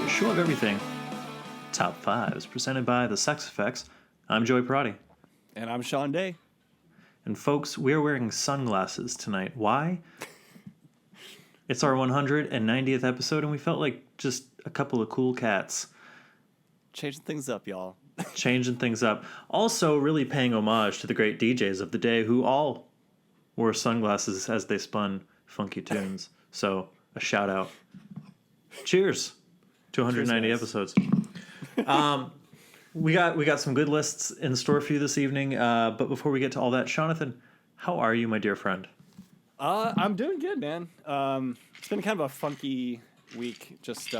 Show of Everything, Top 5s, presented by The Sex Effects. I'm Joey Parati. And I'm Sean Day. And folks, we're wearing sunglasses tonight. Why? It's our 190th episode, and we felt like just a couple of cool cats. Changing things up, y'all. Changing things up. Also, really paying homage to the great DJs of the day who all wore sunglasses as they spun funky tunes. So, a shout out. Cheers to 190 episodes. We got some good lists in store for you this evening. But before we get to all that, Jonathan, how are you, my dear friend? I'm doing good, man. It's been kind of a funky week. Just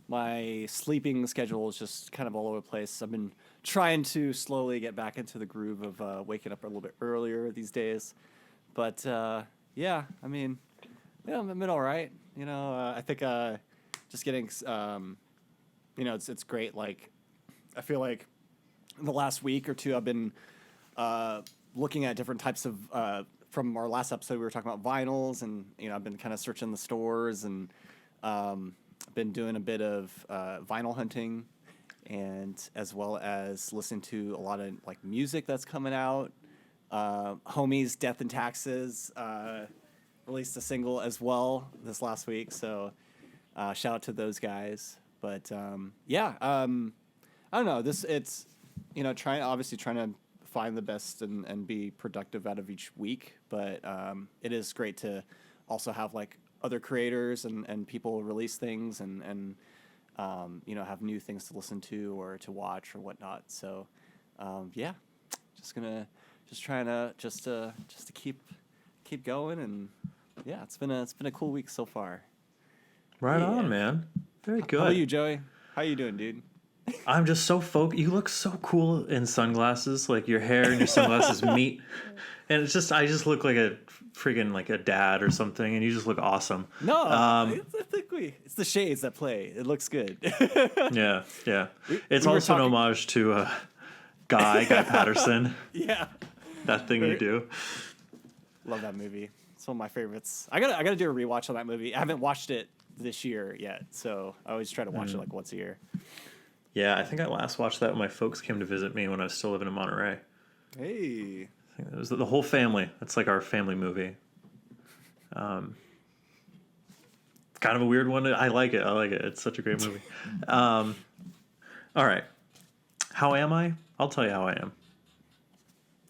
my sleeping schedule is just kind of all over the place. I've been trying to slowly get back into the groove of waking up a little bit earlier these days. But yeah, I mean, yeah, I've been all right. You know, I think just getting, you know, it's great. Like, I feel like in the last week or two, I've been looking at different types of, from our last episode, we were talking about vinyls, and, you know, I've been kind of searching the stores, and been doing a bit of vinyl hunting, and as well as listening to a lot of, like, music that's coming out. Homies, Death and Taxes, released a single as well this last week, so shout out to those guys. But yeah, I don't know. It's you know, trying to find the best and be productive out of each week. But it is great to also have like other creators and people release things and you know, have new things to listen to or to watch or whatnot. So yeah, trying to keep going, and yeah, it's been a cool week so far. Right Yeah. on, man. Very good. How are you, Joey? How you doing, dude? I'm just so You look so cool in sunglasses. Like your hair and your sunglasses meet, and it's just I just look like a friggin' like a dad or something, and you just look awesome. No, I think it's the shades that play. It looks good. Yeah. It's we were also an talking- homage to Guy Patterson. Yeah, That thing you do. love that movie. It's one of my favorites. I gotta do a rewatch on that movie. I haven't watched it this year yet, so I always try to watch it like once a year. Yeah, I think I last watched that when my folks came to visit me when I was still living in Monterey. Hey, I think it was the whole family. It's like our family movie. Kind of a weird one. I like it. It's such a great movie. All right. How am I? I'll tell you how I am.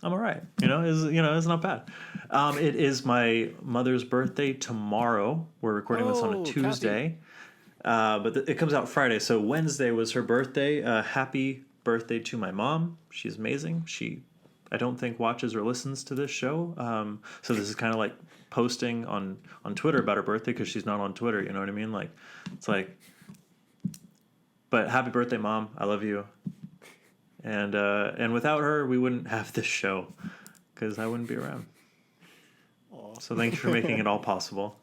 I'm all right. It's not bad. It is my mother's birthday tomorrow. We're recording this on a Tuesday. But it comes out Friday. So Wednesday was her birthday. Happy birthday to my mom. She's amazing. She, I don't think, watches or listens to this show. So this is kind of like posting on Twitter about her birthday because she's not on Twitter. You know what I mean? Like, it's like, but happy birthday, Mom. I love you. And without her, we wouldn't have this show because I wouldn't be around. Aww. So thank you for making it all possible.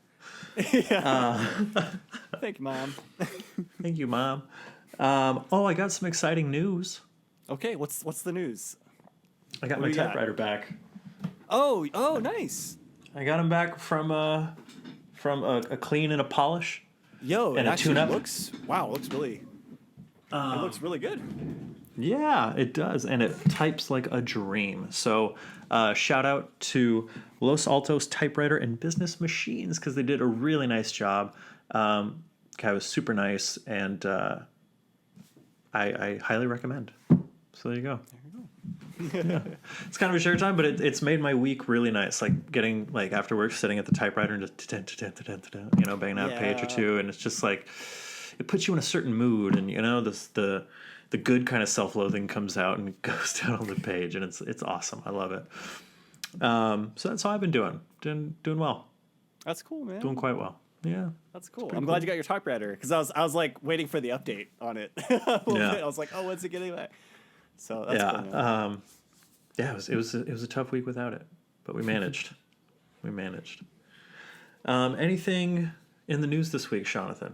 Yeah. Thank you, Mom. Thank you, Mom. I got some exciting news. Okay, what's the news? I got What my do you got? typewriter back. Oh, nice. I got him back from a clean and a polish. Yo, And it a actually tune-up. looks really. It looks really good. Yeah, it does, and it types like a dream. So, shout out to Los Altos Typewriter and Business Machines because they did a really nice job. Guy was super nice, and I highly recommend. So there you go. Yeah. It's kind of a short time, but it's made my week really nice. Like getting like after work, sitting at the typewriter and just banging out a page or two, and it's just like it puts you in a certain mood, and the good kind of self-loathing comes out and goes down on the page, and it's awesome. I love it. So that's how I've been doing well, That's cool, man. doing quite well. Yeah, That's cool. I'm glad you got your typewriter because I was like waiting for the update on it. A little bit. I was like, oh, when's it getting back? So that's cool, man. It was a tough week without it, but we managed. Anything in the news this week, Jonathan?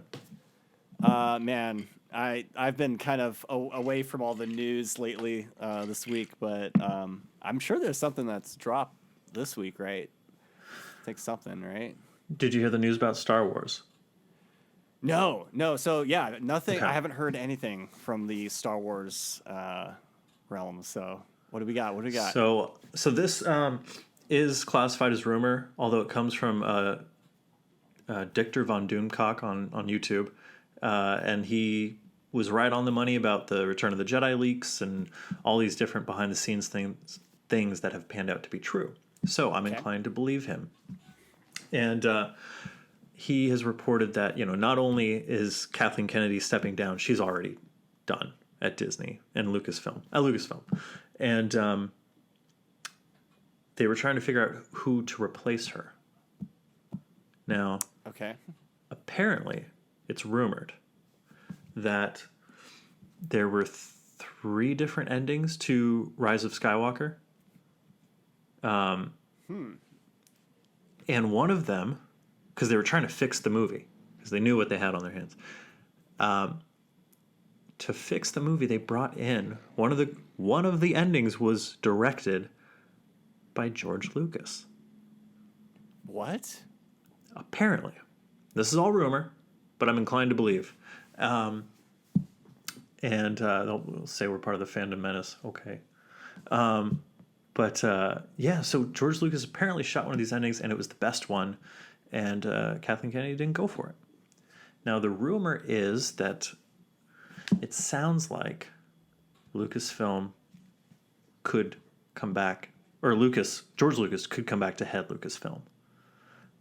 Man, I've been kind of away from all the news lately this week, but I'm sure there's something that's dropped this week, right? I think something, right? Did you hear the news about Star Wars? No. So yeah, nothing. Okay. I haven't heard anything from the Star Wars realm. So what do we got? What do we got? So this is classified as rumor, although it comes from Dictor von Doomcock on YouTube, and he was right on the money about the Return of the Jedi leaks and all these different behind the scenes things that have panned out to be true. So I'm Okay. inclined to believe him. And he has reported that not only is Kathleen Kennedy stepping down, she's already done at Disney and Lucasfilm, and they were trying to figure out who to replace her. Now, Okay. apparently, it's rumored that there were 3 different endings to Rise of Skywalker. And one of them, because they were trying to fix the movie, because they knew what they had on their hands. To fix the movie, they brought in one of the endings was directed by George Lucas. What? Apparently, this is all rumor, but I'm inclined to believe. And they'll say we're part of the fandom menace. Okay. But yeah, so George Lucas apparently shot one of these endings, and it was the best one, and Kathleen Kennedy didn't go for it. Now, the rumor is that it sounds like Lucasfilm could come back, or George Lucas could come back to head Lucasfilm,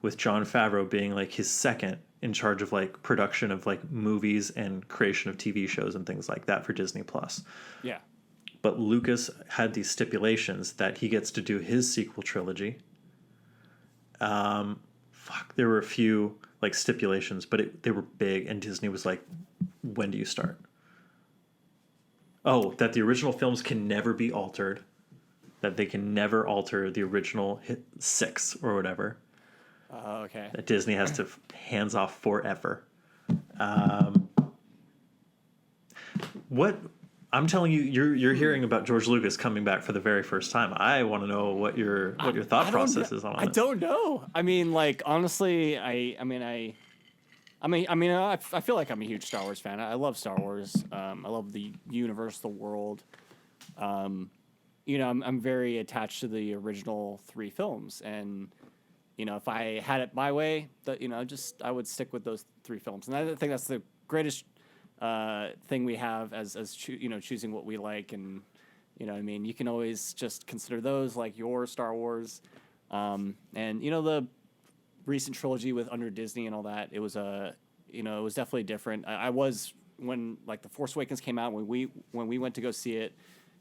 with Jon Favreau being like his second in charge of like production of like movies and creation of TV shows and things like that for Disney Plus. Yeah. But Lucas had these stipulations that he gets to do his sequel trilogy. There were a few like stipulations, but they were big, and Disney was like, "When do you start?" Oh, that the original films can never be altered, that they can never alter the original 6 or whatever. Okay. That Disney has to hands off forever. What I'm telling you, you're hearing about George Lucas coming back for the very first time. I want to know what your thought process is on it. I don't know. I mean, like honestly, I feel like I'm a huge Star Wars fan. I love Star Wars. I love the universe, the world. I'm very attached to the original 3 films, and if I had it my way, I would stick with those 3 films, and I think that's the greatest thing we have as choosing what we like, and you can always just consider those like your Star Wars, and the recent trilogy with under Disney and all that. It was it was definitely different. I was when like the Force Awakens came out when we went to go see it.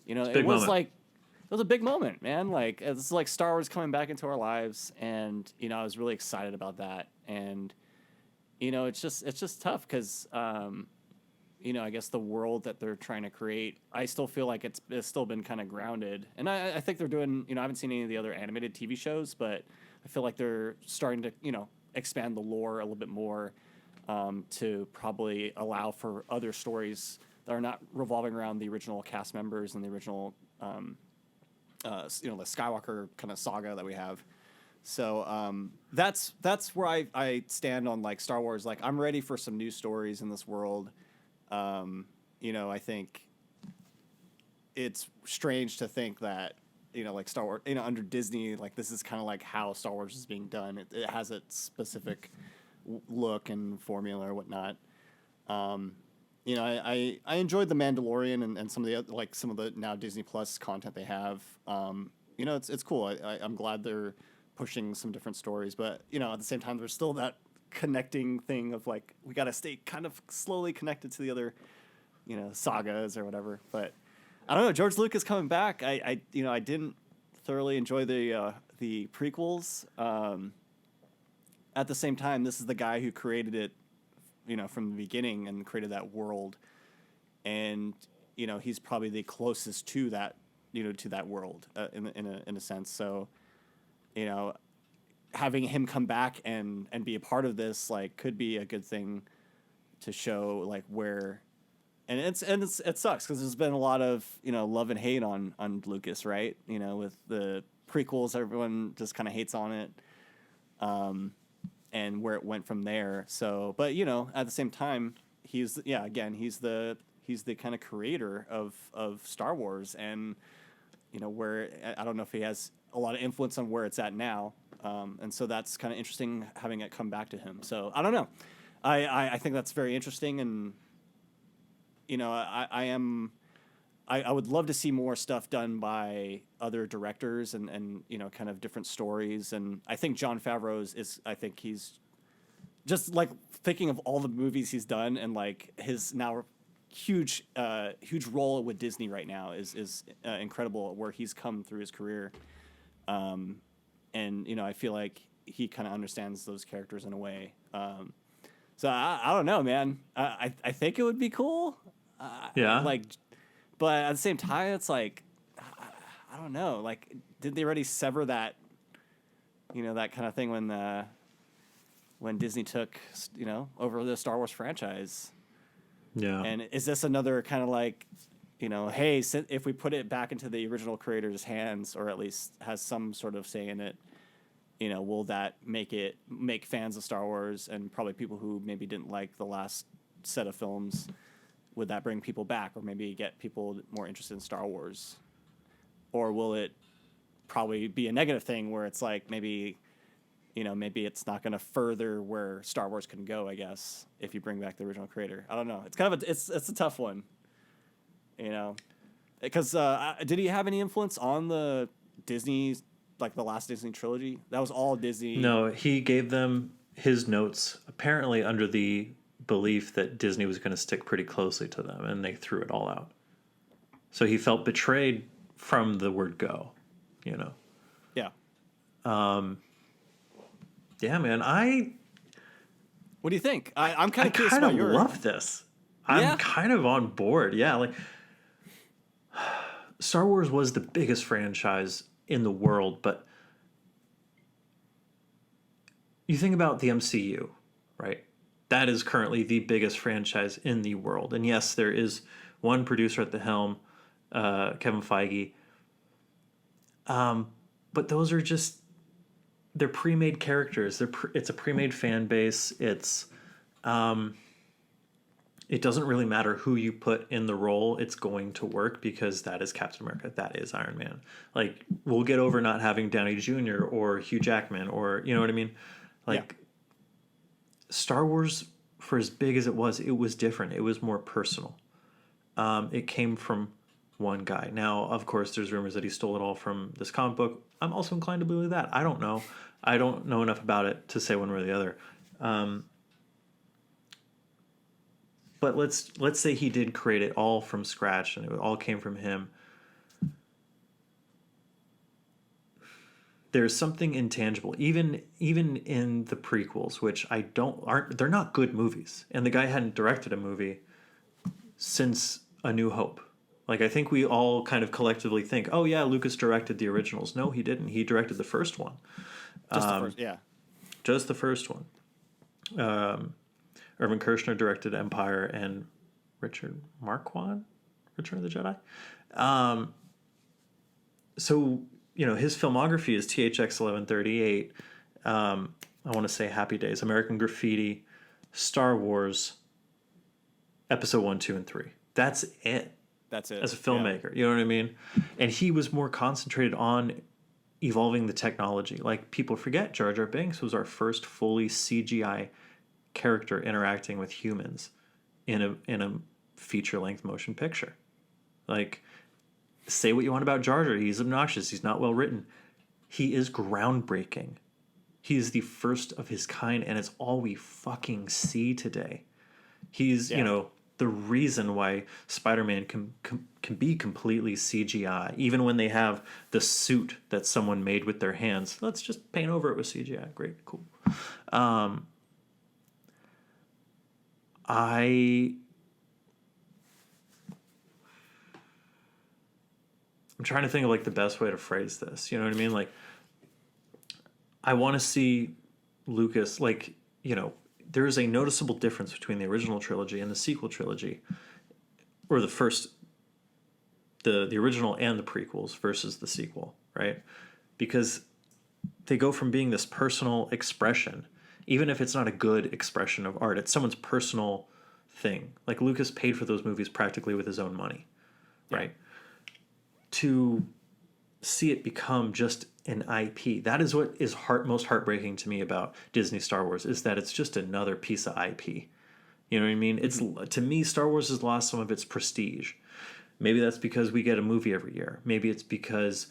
It was moment. like it was a big moment, man. Like it's like Star Wars coming back into our lives, and I was really excited about that. And it's just tough because I guess the world that they're trying to create, I still feel like it's still been kind of grounded. And I think they're doing, I haven't seen any of the other animated TV shows, but I feel like they're starting to, expand the lore a little bit more to probably allow for other stories that are not revolving around the original cast members and the original, the Skywalker kind of saga that we have. So that's where I stand on like Star Wars. Like I'm ready for some new stories in this world. I think it's strange to think that, like Star Wars, under Disney, like this is kind of like how Star Wars is being done. It has its specific look and formula or whatnot. I enjoyed The Mandalorian and some of the other, like some of the now Disney Plus content they have. It's cool. I'm glad they're pushing some different stories, but at the same time, there's still that connecting thing of like we got to stay kind of slowly connected to the other sagas or whatever. But I don't know, George Lucas coming back, I didn't thoroughly enjoy the prequels. At the same time, this is the guy who created it from the beginning and created that world, and he's probably the closest to that to that world in a sense. So having him come back and be a part of this like could be a good thing to show like where, and it sucks because there's been a lot of love and hate on Lucas, right? With the prequels, everyone just kind of hates on it, and where it went from there. So, but you know, at the same time, he's the kind of creator of Star Wars, and you know, where I don't know if he has a lot of influence on where it's at now. And so that's kind of interesting having it come back to him. So I don't know. I think that's very interesting, and you know, I would love to see more stuff done by other directors and you know, kind of different stories. And I think Jon Favreau's I think he's just like thinking of all the movies he's done, and like his now huge role with Disney right now is incredible, where he's come through his career. And you know, I feel like he kind of understands those characters in a way. So I don't know, man. I think it would be cool. Yeah. Like, but at the same time, it's like, I don't know. Like, did they already sever that, you know, that kind of thing when Disney took, you know, over the Star Wars franchise? Yeah. And is this another kind of like, you know, hey, if we put it back into the original creator's hands, or at least has some sort of say in it, you know, will that make fans of Star Wars, and probably people who maybe didn't like the last set of films, would that bring people back, or maybe get people more interested in Star Wars? Or will it probably be a negative thing where it's like, maybe, you know, maybe it's not going to further where Star Wars can go, I guess, if you bring back the original creator. I don't know. It's kind of it's a tough one, you know, because did he have any influence on the Disney, like the last Disney trilogy? That was all Disney. No, he gave them his notes, apparently under the belief that Disney was going to stick pretty closely to them, and they threw it all out. So he felt betrayed from the word go, you know? Yeah. Yeah, man. What do you think? I'm kind I of curious kind about of your... love this. I'm kind of on board. Yeah, like Star Wars was the biggest franchise in the world, but you think about the MCU, right? That is currently the biggest franchise in the world. And yes, there is one producer at the helm, Kevin Feige. But those are just, they're pre-made characters. It's a pre-made fan base. It doesn't really matter who you put in the role. It's going to work because that is Captain America. That is Iron Man. Like, we'll get over not having Downey Jr. or Hugh Jackman, or, you know what I mean? Like, Star Wars, for as big as it was different. It was more personal. It came from one guy. Now, of course, there's rumors that he stole it all from this comic book. I'm also inclined to believe that. I don't know. I don't know enough about it to say one way or the other. But let's say he did create it all from scratch, and it all came from him. There's something intangible, even in the prequels, which they're not good movies. And the guy hadn't directed a movie since A New Hope. Like, I think we all kind of collectively think, oh yeah, Lucas directed the originals. No, he didn't. He directed the first one. Just the first, yeah. Just the first one. Irvin Kershner directed Empire, and Richard Marquand, Return of the Jedi. So, you know, his filmography is THX 1138. I want to say Happy Days, American Graffiti, Star Wars, Episode 1, 2, and 3. That's it. That's it. As a filmmaker, you know what I mean? And he was more concentrated on evolving the technology. Like, people forget Jar Jar Binks was our first fully CGI character interacting with humans in a feature-length motion picture. Like, say what you want about Jar Jar. He's obnoxious. He's not well written. He is groundbreaking. He is the first of his kind, and it's all we fucking see today. He's, you know, the reason why Spider-Man can be completely CGI, even when they have the suit that someone made with their hands. Let's just paint over it with CGI. Great, cool. I'm trying to think of like the best way to phrase this. You know what I mean? Like, I want to see Lucas, like, you know, there is a noticeable difference between the original trilogy and the sequel trilogy, or the original and the prequels versus the sequel, right? Because they go from being this personal expression even if it's not a good expression of art, it's someone's personal thing. Like Lucas paid for those movies practically with his own money, right? To see it become just an IP. That is what is most heartbreaking to me about Disney Star Wars, is that it's just another piece of IP. You know what I mean? It's to me, Star Wars has lost some of its prestige. Maybe that's because we get a movie every year. Maybe it's because,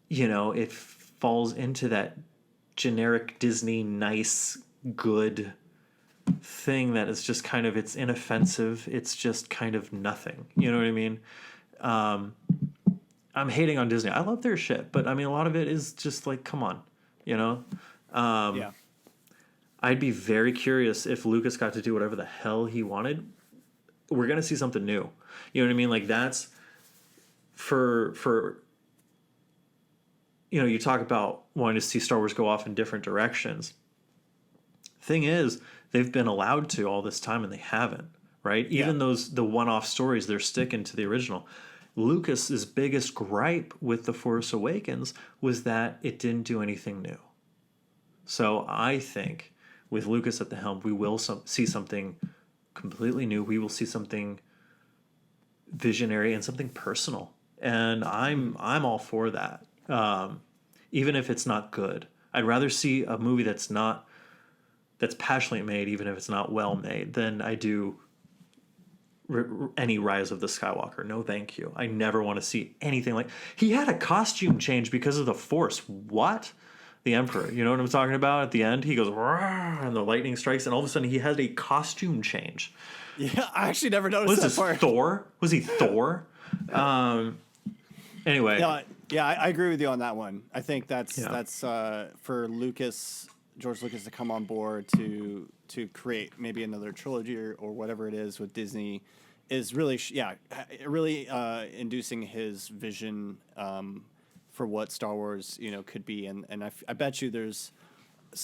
it falls into that generic Disney nice, good thing that is just kind of, it's inoffensive. It's just kind of nothing. You know what I mean? I'm hating on Disney. I love their shit, but I mean, a lot of it is just like, come on, Yeah. I'd be very curious if Lucas got to do whatever the hell he wanted. We're going to see something new. You know what I mean? Like that's for you talk about wanting to see Star Wars go off in different directions. Thing is, they've been allowed to all this time and they haven't, right? Even the one-off stories, they're sticking to the original. Lucas's biggest gripe with The Force Awakens was that it didn't do anything new. So I think with Lucas at the helm, we will see something completely new. We will see something visionary and something personal, and I'm all for that. Even if it's not good, I'd rather see a movie that's passionately made, even if it's not well made, than I do any Rise of the Skywalker. No, thank you. I never want to see anything like. He had a costume change because of the Force. What? The Emperor. You know what I'm talking about? At the end, he goes, "Rah," and the lightning strikes, and all of a sudden he has a costume change. Yeah, I actually never noticed Was that this part. Thor? Was he Thor? Anyway. Yeah, I agree with you on that one. I think that's for George Lucas to come on board to create maybe another trilogy or whatever it is with Disney is really inducing his vision for what Star Wars could be, and I bet you there's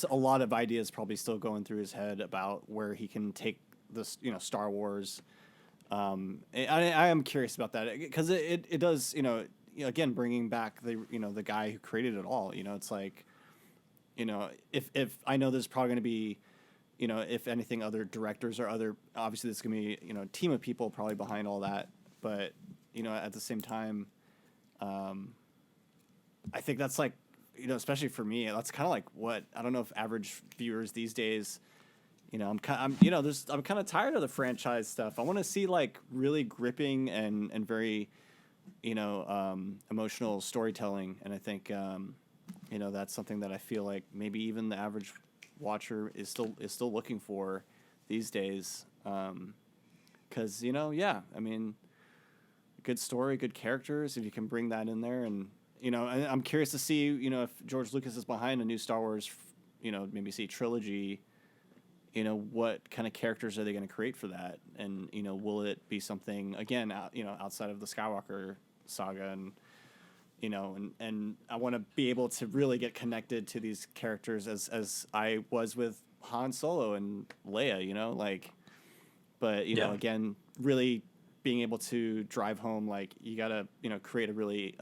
a lot of ideas probably still going through his head about where he can take this Star Wars. I am curious about that because it does again bringing back the guy who created it all. It's like if I know there's probably going to be if anything other directors or other obviously there's going to be a team of people probably behind all that, but at the same time I think that's like especially for me that's kind of like what I don't know if average viewers these days I'm kind of tired of the franchise stuff. I want to see like really gripping and very emotional storytelling, and I think that's something that I feel like maybe even the average watcher is still looking for these days. Because I mean, good story, good characters. If you can bring that in there, and I'm curious to see if George Lucas is behind a new Star Wars, maybe see trilogy. What kind of characters are they going to create for that, and will it be something again outside of the Skywalker saga, and and I want to be able to really get connected to these characters as I was with Han Solo and Leia, but again, really being able to drive home like you gotta create a really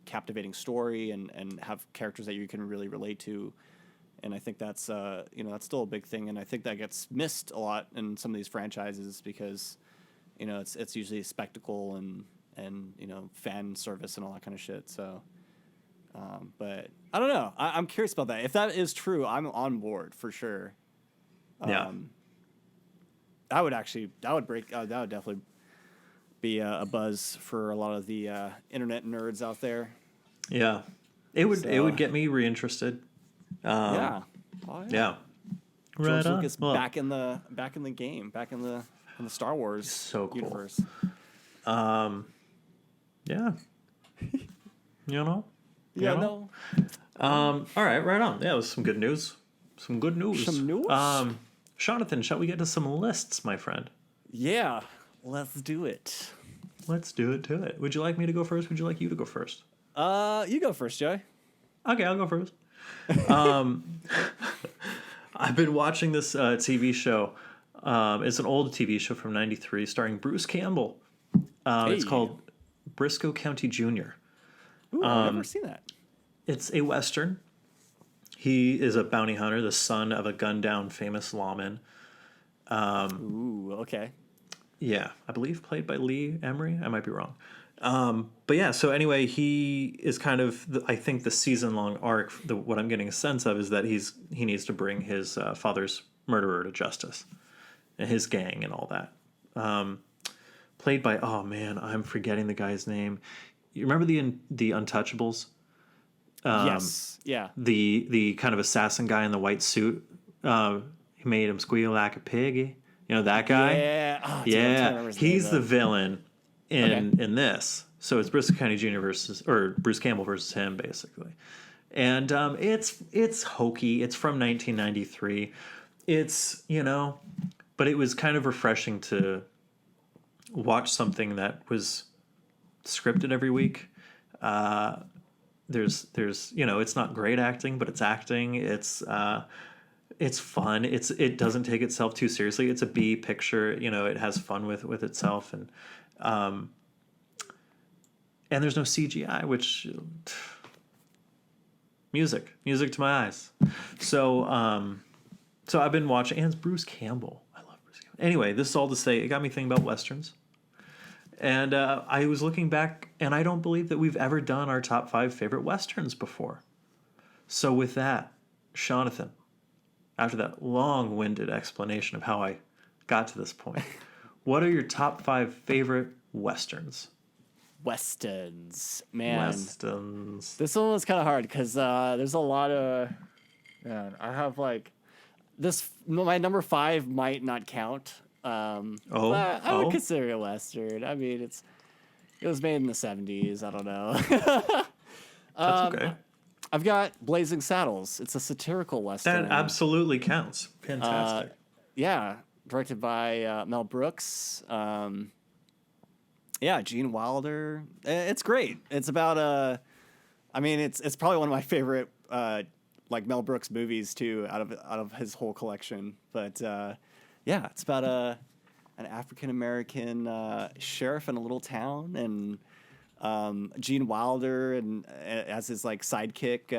captivating story and have characters that you can really relate to. And I think that's that's still a big thing, and I think that gets missed a lot in some of these franchises because it's usually a spectacle and fan service and all that kind of shit. So, but I don't know. I'm curious about that. If that is true, I'm on board for sure. That would definitely be a buzz for a lot of the internet nerds out there. Yeah, it would get me reinterested. Yeah. Right George on. Lucas back in the game, back in the Star Wars so cool. universe. Yeah. No. All right, right on. Yeah, it was some good news. Some news. Jonathan, shall we get to some lists, my friend? Yeah, let's do it. Let's do it to it. Would you like me to go first? Would you like you to go first? You go first, Joey. Okay, I'll go first. I've been watching this TV show. It's an old TV show from '93 starring Bruce Campbell. It's called Briscoe County Jr. Ooh, I've never seen that. It's a Western. He is a bounty hunter, the son of a gunned down famous lawman. Ooh, okay. Yeah, I believe played by Lee Emery. I might be wrong. But yeah, so anyway, he is kind of, I think the season long arc, what I'm getting a sense of is that he needs to bring his father's murderer to justice and his gang and all that. Played by, oh man, I'm forgetting the guy's name. You remember the Untouchables? Yes. Yeah. The kind of assassin guy in the white suit. He made him squeal like a piggy. You know that guy? Yeah. Oh, dude, I'm trying to Yeah, remember his he's name, the though. villain in Okay. in this. So it's Bristol County Jr. Bruce Campbell versus him, basically. And it's hokey. It's from 1993. It's but it was kind of refreshing to watch something that was scripted every week. There's it's not great acting, but it's acting. It's fun. It doesn't take itself too seriously. It's a B picture. It has fun with itself, and there's no CGI, which music to my eyes. So I've been watching, and it's Bruce Campbell. I love Bruce Campbell. Anyway, this is all to say it got me thinking about westerns, and I was looking back, and I don't believe that we've ever done our top 5 favorite westerns before. So with that, Jonathan, after that long-winded explanation of how I got to this point, what are your top 5 favorite westerns? Westerns, man. Westerns. This one was kind of hard because there's a lot of. Man, I have like this. My number 5 might not count. But I would consider it a western. I mean, it was made in the 70s. I don't know. That's okay. I've got Blazing Saddles. It's a satirical western. That absolutely counts. Fantastic. Yeah, directed by Mel Brooks. Yeah, Gene Wilder. It's great. It's about I mean, it's probably one of my favorite like Mel Brooks movies too, out of his whole collection. But yeah, it's about an African American sheriff in a little town, and Gene Wilder and as his like sidekick.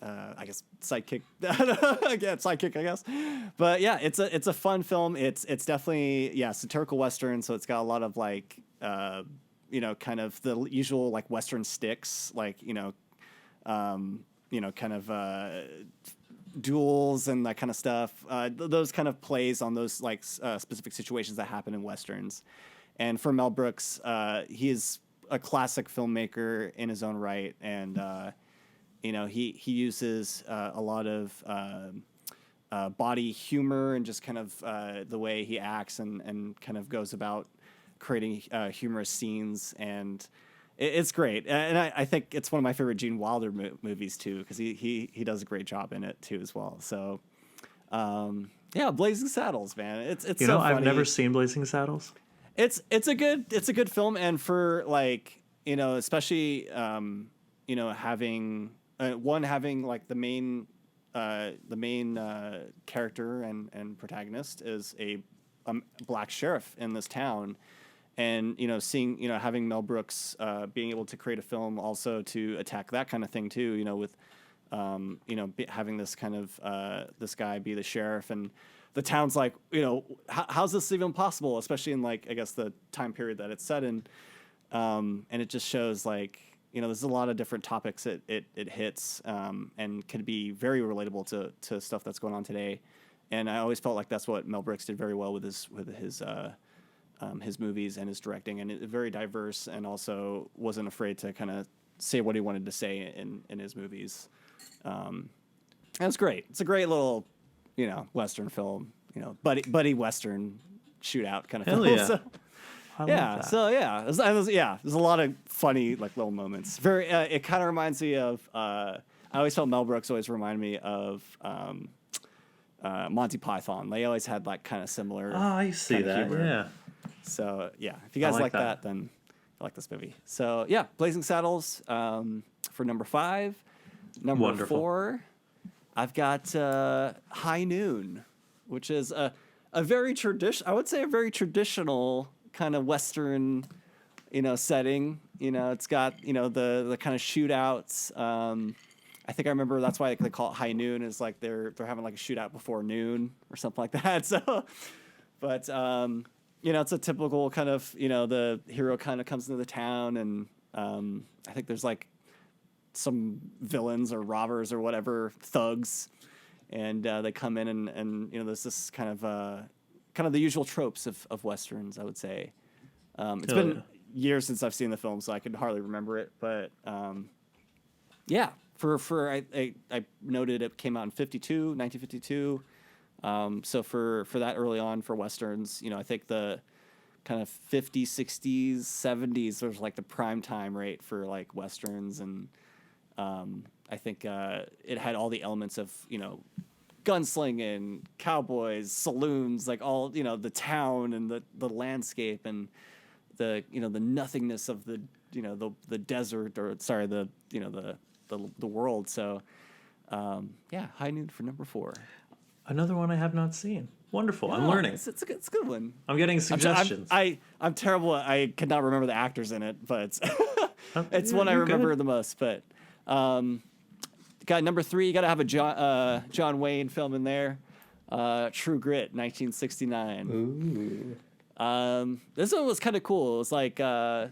I guess sidekick. Again, sidekick. I guess, but yeah, it's a fun film. It's definitely satirical western. So it's got a lot of like kind of the usual like western sticks, like kind of duels and that kind of stuff. Those kind of plays on those like specific situations that happen in westerns. And for Mel Brooks, he is a classic filmmaker in his own right, and he uses a lot of body humor and just kind of the way he acts and kind of goes about creating humorous scenes, and it's great. And I think it's one of my favorite Gene Wilder movies too, because he does a great job in it too as well. So Blazing Saddles, man, it's so funny. I've never seen Blazing Saddles. It's a good film, and for like especially having. Having like the main character and protagonist is a black sheriff in this town, and seeing having Mel Brooks being able to create a film also to attack that kind of thing too, with having this kind of this guy be the sheriff, and the town's like how's this even possible, especially in like I guess the time period that it's set in, and it just shows like. There's a lot of different topics it hits, and can be very relatable to stuff that's going on today. And I always felt like that's what Mel Brooks did very well with his movies and his directing, and very diverse, and also wasn't afraid to kind of say what he wanted to say in his movies. And it's great. It's a great little, Western film, buddy Western shootout kind of Hell film. yeah. So, there's a lot of funny like little moments. Very, it kind of reminds me of. I always felt Mel Brooks always reminded me of Monty Python. They always had like kind of similar. Oh, I see that. Humor. Yeah. So yeah, if you guys like that, then I like this movie. So yeah, Blazing Saddles for number 5. Number Wonderful. 4, I've got High Noon, which is a very I would say a very traditional kind of Western, setting. It's got the kind of shootouts. I I think I remember that's why they call it high noon. Is like they're having like a shootout before noon or something like that. So, but it's a typical kind of the hero kind of comes into the town, and I think there's like some villains or robbers or whatever thugs, and they come in and there's this kind of the usual tropes of westerns, I would say. It's been years since I've seen the film, so I can hardly remember it, but yeah. I noted it came out in 1952. So for that early on for westerns, I think the kind of 50s, 60s, 70s was like the prime time rate for like westerns, and I think it had all the elements of gunslinging, cowboys, saloons, like all the town and the landscape and the the nothingness of the the desert, or sorry, the world. So high noon for number 4. Another one I have not seen. Wonderful. Yeah, I'm learning. It's a good one. I'm getting suggestions. I'm terrible. I cannot remember the actors in it, but it's one I you're remember good. the most. But got number 3. You got to have a John Wayne film in there. True Grit, 1969. Ooh. This one was kind of cool. It was like the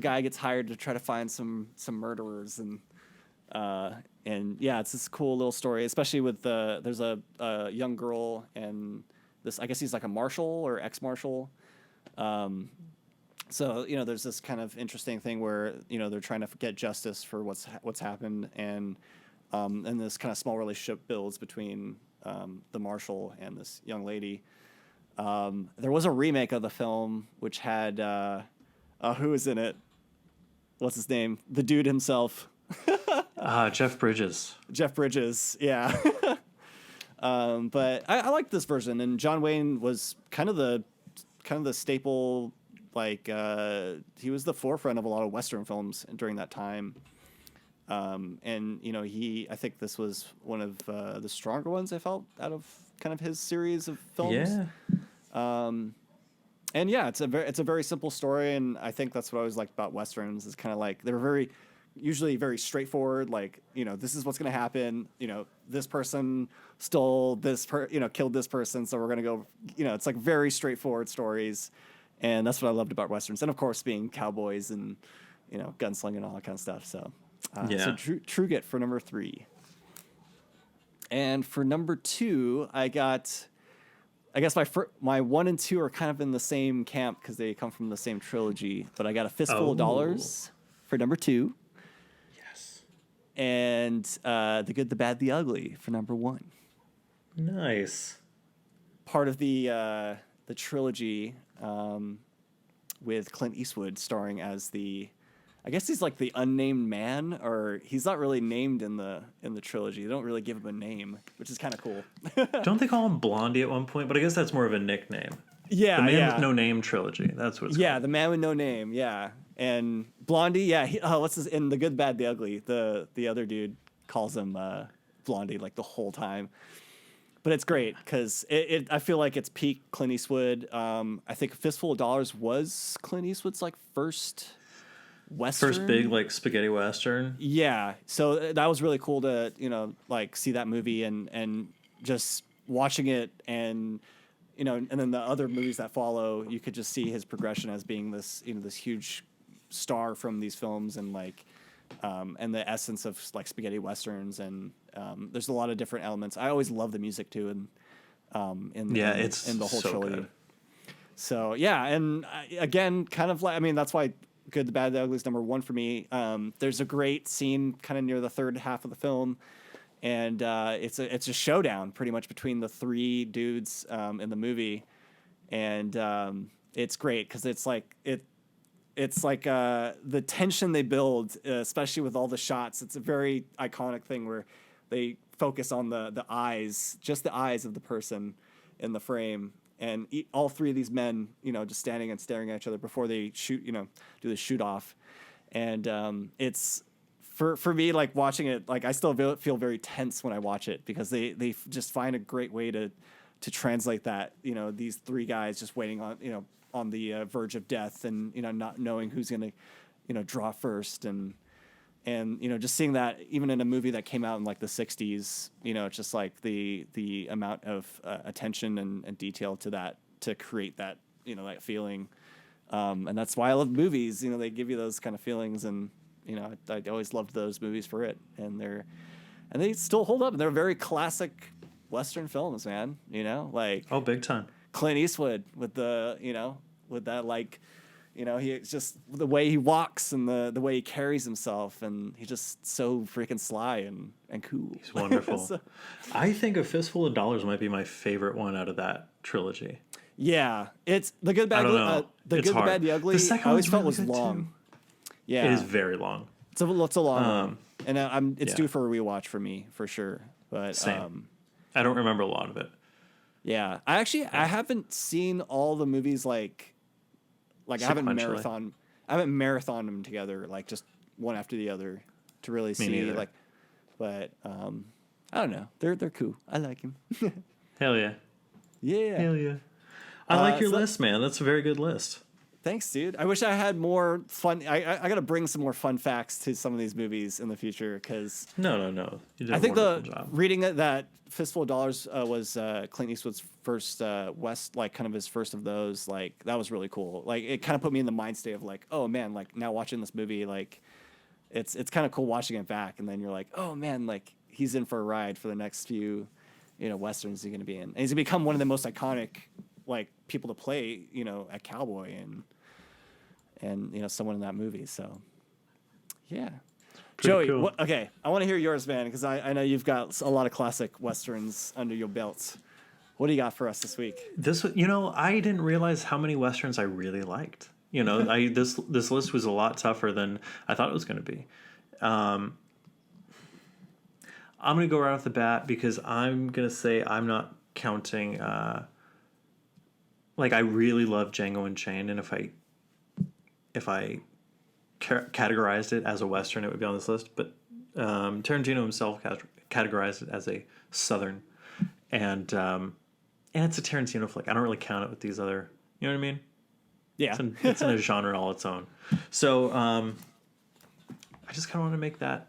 guy gets hired to try to find some murderers, and it's this cool little story, especially with there's a young girl, and this, I guess he's like a marshal or ex-marshal. So there's this kind of interesting thing where they're trying to get justice for what's happened, and this kind of small relationship builds between the marshal and this young lady. There was a remake of the film which had who was in it? What's his name? The dude himself. Jeff Bridges. Jeff Bridges, yeah. But I like this version, and John Wayne was kind of the staple. Like he was the forefront of a lot of Western films during that time. And I think this was one of the stronger ones I felt out of kind of his series of films. Yeah. And yeah, it's a very simple story, and I think that's what I always liked about Westerns. Is kind of like they were usually very straightforward. Like this is what's going to happen. This person stole this killed this person, so we're going to go. It's like very straightforward stories, and that's what I loved about Westerns. And of course, being cowboys and gunslinging and all that kind of stuff. So so True Grit for number 3. And for number 2, I guess my 1 and 2 are kind of in the same camp because they come from the same trilogy. But I got A Fistful of Dollars for number 2. Yes. And The Good, the Bad, the Ugly for number 1. Nice. Part of the trilogy with Clint Eastwood starring as I guess he's like the unnamed man, or he's not really named in the trilogy. They don't really give him a name, which is kind of cool. Don't they call him Blondie at one point? But I guess that's more of a nickname. Yeah, the Man with No Name trilogy. That's what it's called. The Man with No Name. Yeah, and Blondie. Yeah, what's his in The Good, Bad, the Ugly? The other dude calls him Blondie like the whole time. But it's great because I feel like it's peak Clint Eastwood. I think Fistful of Dollars was Clint Eastwood's like first Western. First big like spaghetti Western. Yeah. So that was really cool to, like see that movie and just watching it, and and then the other movies that follow, you could just see his progression as being this, this huge star from these films, and like and the essence of like spaghetti Westerns, and there's a lot of different elements. I always love the music too, and in the whole so trilogy. good. So yeah, and again, kind of like, that's why Good, the Bad, the Ugly is number 1 for me. There's a great scene kind of near the third half of the film, and it's a showdown pretty much between the 3 dudes in the movie, and it's great because it's like the tension they build, especially with all the shots. It's a very iconic thing where they focus on the eyes, just the eyes of the person in the frame. And all 3 of these men, just standing and staring at each other before they shoot, do the shoot off. And it's for me, like watching it, like I still feel very tense when I watch it, because they just find a great way to translate that, these 3 guys just waiting on the verge of death, and not knowing who's gonna draw first, and and just seeing that even in a movie that came out in like the 60s, it's just like the amount of attention and detail to that to create that that feeling, and that's why I love movies. They give you those kind of feelings, and I always loved those movies for it, and they still hold up. They're very classic Western films, man. Like, Oh, big time. Clint Eastwood with the with that, like, he's just the way he walks and the way he carries himself, and he's just so freaking sly and cool. He's wonderful. So, I think A Fistful of Dollars might be my favorite one out of that trilogy. yeah, it's The Good, Bad, I don't know. The It's Good, hard. the Bad, the Ugly. The second I always one's felt really was good, long. too. Yeah, It is very long. it's a long one, and it's yeah. due for a rewatch for me for sure. But Same. I don't remember a lot of it. yeah, I haven't seen all the movies like I haven't Sequentially. marathoned them together, like just one after the other to really see neither. like. But I don't know. They're cool. I like them. Hell yeah. Yeah. Hell yeah. I like your so- list, man. That's a very good list. Thanks, dude. I wish I had more fun. I got to bring some more fun facts to some of these movies in the future, because No. You did I a think wonderful job. reading that Fistful of Dollars was Clint Eastwood's first like kind of his first of those. Like, that was really cool. Like, it kind of put me in the mind state of like, oh man, like now watching this movie, like it's kind of cool watching it back, and then you're like, oh man, like he's in for a ride for the next few westerns he's going to be in, and he's going to become one of the most iconic like people to play a cowboy and someone in that movie. So yeah. Pretty Joey, cool. okay, I want to hear yours, man, because I know you've got a lot of classic westerns under your belt. What do you got for us this week? I didn't realize how many westerns I really liked. This list was a lot tougher than I thought it was going to be. I'm going to go right off the bat because I'm going to say I'm not counting. I really love Django Unchained, and if I categorized it as a western, it would be on this list. But Tarantino himself categorized it as a southern, and it's a Tarantino flick. I don't really count it with these other. You know what I mean? Yeah. It's in a genre all its own. So I just kind of want to make that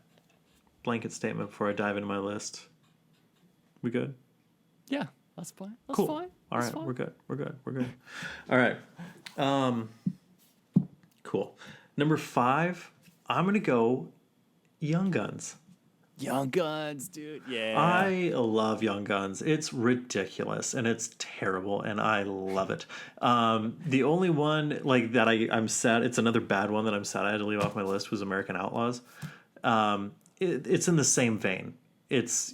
blanket statement before I dive into my list. We good? Yeah, that's fine. That's Cool. fine. All That's right, fine. we're good. All right. Cool. Number 5, I'm gonna go Young Guns. Young Guns, dude. Yeah. I love Young Guns. It's ridiculous and it's terrible, and I love it. The only one like that I'm sad. It's another bad one that I'm sad I had to leave off my list was American Outlaws. It's in the same vein. It's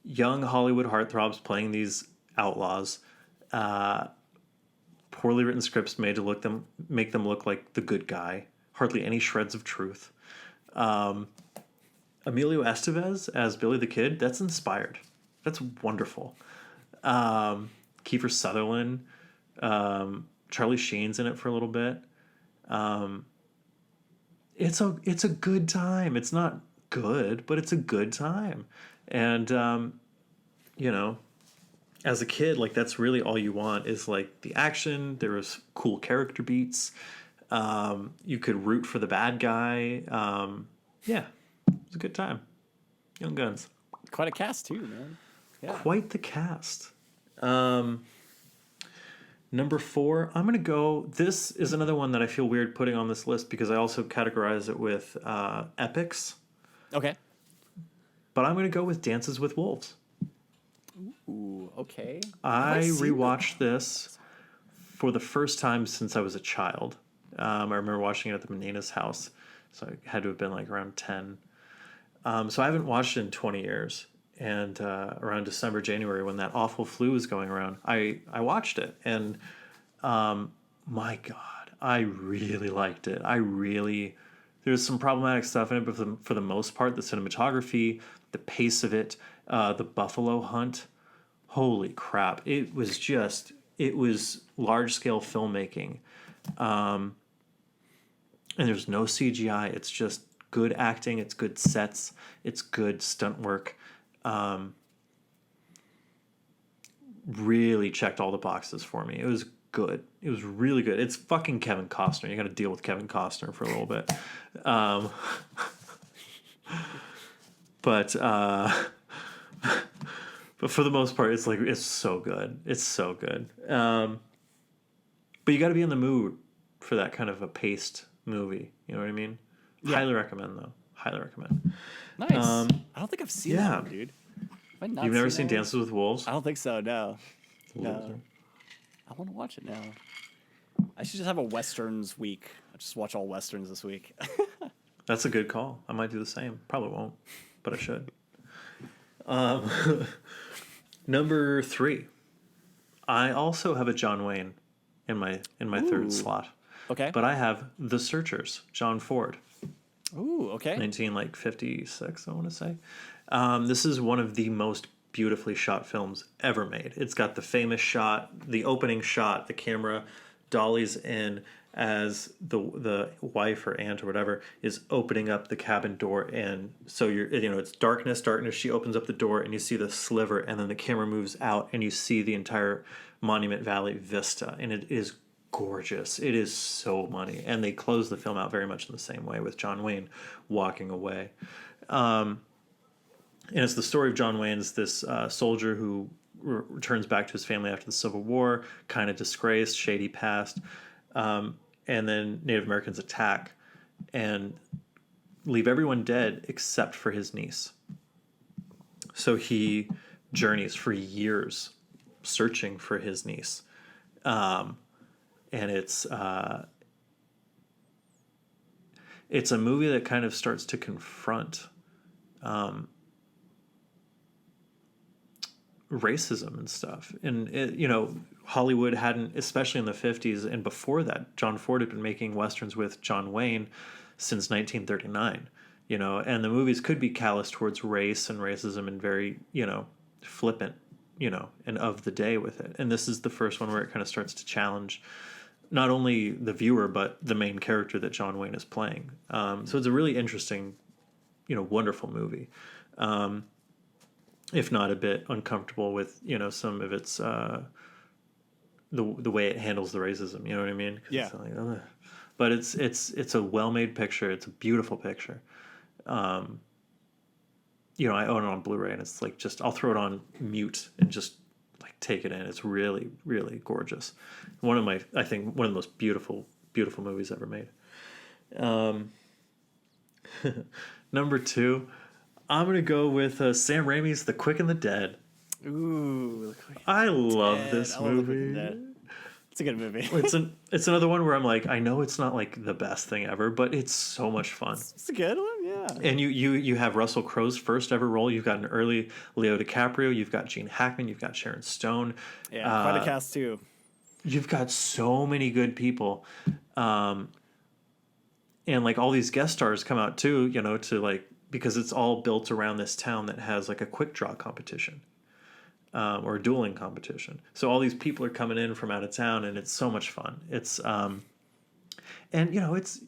young Hollywood heartthrobs playing these outlaws. Poorly written scripts made to make them look like the good guy. Hardly any shreds of truth. Emilio Estevez as Billy the Kid, that's inspired. That's wonderful. Kiefer Sutherland, Charlie Sheen's in it for a little bit. It's a good time. It's not good, but it's a good time. And as a kid, like that's really all you want is like the action. There was cool character beats. You could root for the bad guy. Yeah, it was a good time. Young Guns. Quite a cast too, man. Yeah. Quite the cast. Number 4, I'm gonna go. This is another one that I feel weird putting on this list because I also categorize it with epics. Okay. But I'm gonna go with Dances with Wolves. Ooh, okay. I seen rewatched this for the first time since I was a child. I remember watching it at the Menina's house, so I had to have been like around 10. So I haven't watched it in 20 years. And around December, January, when that awful flu was going around, I watched it. And my God, I really liked it. There's some problematic stuff in it, but for the most part, the cinematography, the pace of it, the buffalo hunt, holy crap. It was large-scale filmmaking. And there's no CGI. It's just good acting. It's good sets. It's good stunt work. Really checked all the boxes for me. It was good. It was really good. It's fucking Kevin Costner. You got to deal with Kevin Costner for a little bit. Um, but for the most part, it's so good. It's so good. But you got to be in the mood for that kind of a paced movie. You know what I mean? Yeah. Highly recommend, though. Highly recommend. Nice. I don't think I've seen that one, dude. Have I not You've never seen that one? Dances with Wolves? I don't think so. No. Loser. I want to watch it now. I should just have a westerns week. I'll just watch all westerns this week. That's a good call. I might do the same. Probably won't, but I should. Number 3. I also have a John Wayne in my third slot. Okay. But I have The Searchers, John Ford. Ooh, okay. 1956, I want to say. This is one of the most beautifully shot films ever made. It's got the famous shot, the opening shot, the camera dollies in as the wife or aunt or whatever is opening up the cabin door, and so it's darkness. She opens up the door and you see the sliver, and then the camera moves out and you see the entire Monument Valley vista, and it is gorgeous. It is so money, and they close the film out very much in the same way with John Wayne walking away. And it's the story of John Wayne's this soldier who returns back to his family after the Civil War, kind of disgraced, shady past, and then Native Americans attack and leave everyone dead except for his niece. So he journeys for years searching for his niece. And it's a movie that kind of starts to confront racism and stuff. And Hollywood hadn't, especially in the 50s and before that, John Ford had been making westerns with John Wayne since 1939. And the movies could be callous towards race and racism and very flippant, and of the day with it. And this is the first one where it kind of starts to challenge not only the viewer but the main character that John Wayne is playing. So it's a really interesting, wonderful movie. If not a bit uncomfortable with some of its the way it handles the racism. You know what I mean? Yeah. It's like, ugh. But it's a well-made picture. It's a beautiful picture. I own it on Blu-ray, and it's like I'll throw it on mute and just like take it in. It's really, really gorgeous. I think one of the most beautiful movies ever made. Number 2. I'm going to go with Sam Raimi's The Quick and the Dead. Ooh. I love this I love The Quick movie. and the Dead. It's a good movie. It's another one where I'm like, I know it's not like the best thing ever, but it's so much fun. It's a good one, yeah. And you have Russell Crowe's first ever role. You've got an early Leo DiCaprio. You've got Gene Hackman. You've got Sharon Stone. Yeah, quite a cast too. You've got so many good people. And like all these guest stars come out too, to like, because it's all built around this town that has like a quick draw competition or a dueling competition. So all these people are coming in from out of town, and it's so much fun. It's and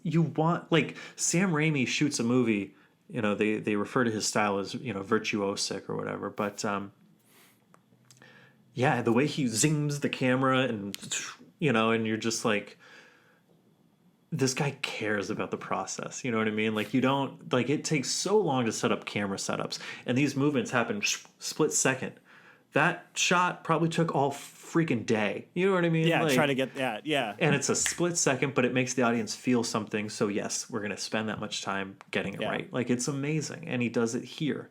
you want, like, Sam Raimi shoots a movie. They refer to his style as virtuosic or whatever, but yeah, the way he zings the camera and and you're just like, this guy cares about the process. You know what I mean? Like, you don't, like, it takes so long to set up camera setups, and these movements happen split second. That shot probably took all freaking day. You know what I mean? Yeah, like, try to get that. Yeah. And it's a split second, but it makes the audience feel something. So yes, we're going to spend that much time getting it right. Like, it's amazing. And he does it here.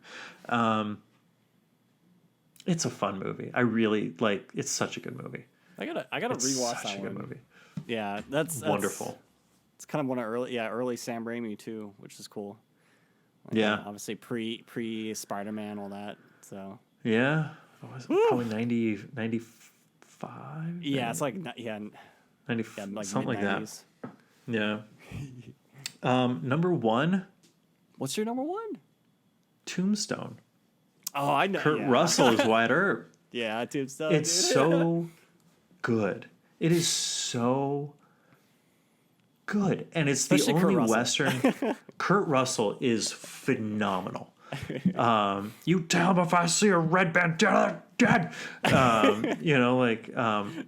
It's a fun movie. I really like, it's such a good movie. I gotta rewatch that one. Such a good movie. Yeah, that's wonderful. It's kind of one of early Sam Raimi too, which is cool. Like, yeah. Obviously pre Spider-Man, all that. So. Yeah. Probably 95? Yeah, it's like, 90, like something like mid-90s. that. Yeah. Number 1. What's your number 1? Tombstone. Oh, I know. Kurt Russell is Wyatt Earp. Yeah, Tombstone. It's so good. It is so good. And it's Especially the only Kurt Russell. Western. Kurt Russell is phenomenal. You tell him if I see a red bandana, dead.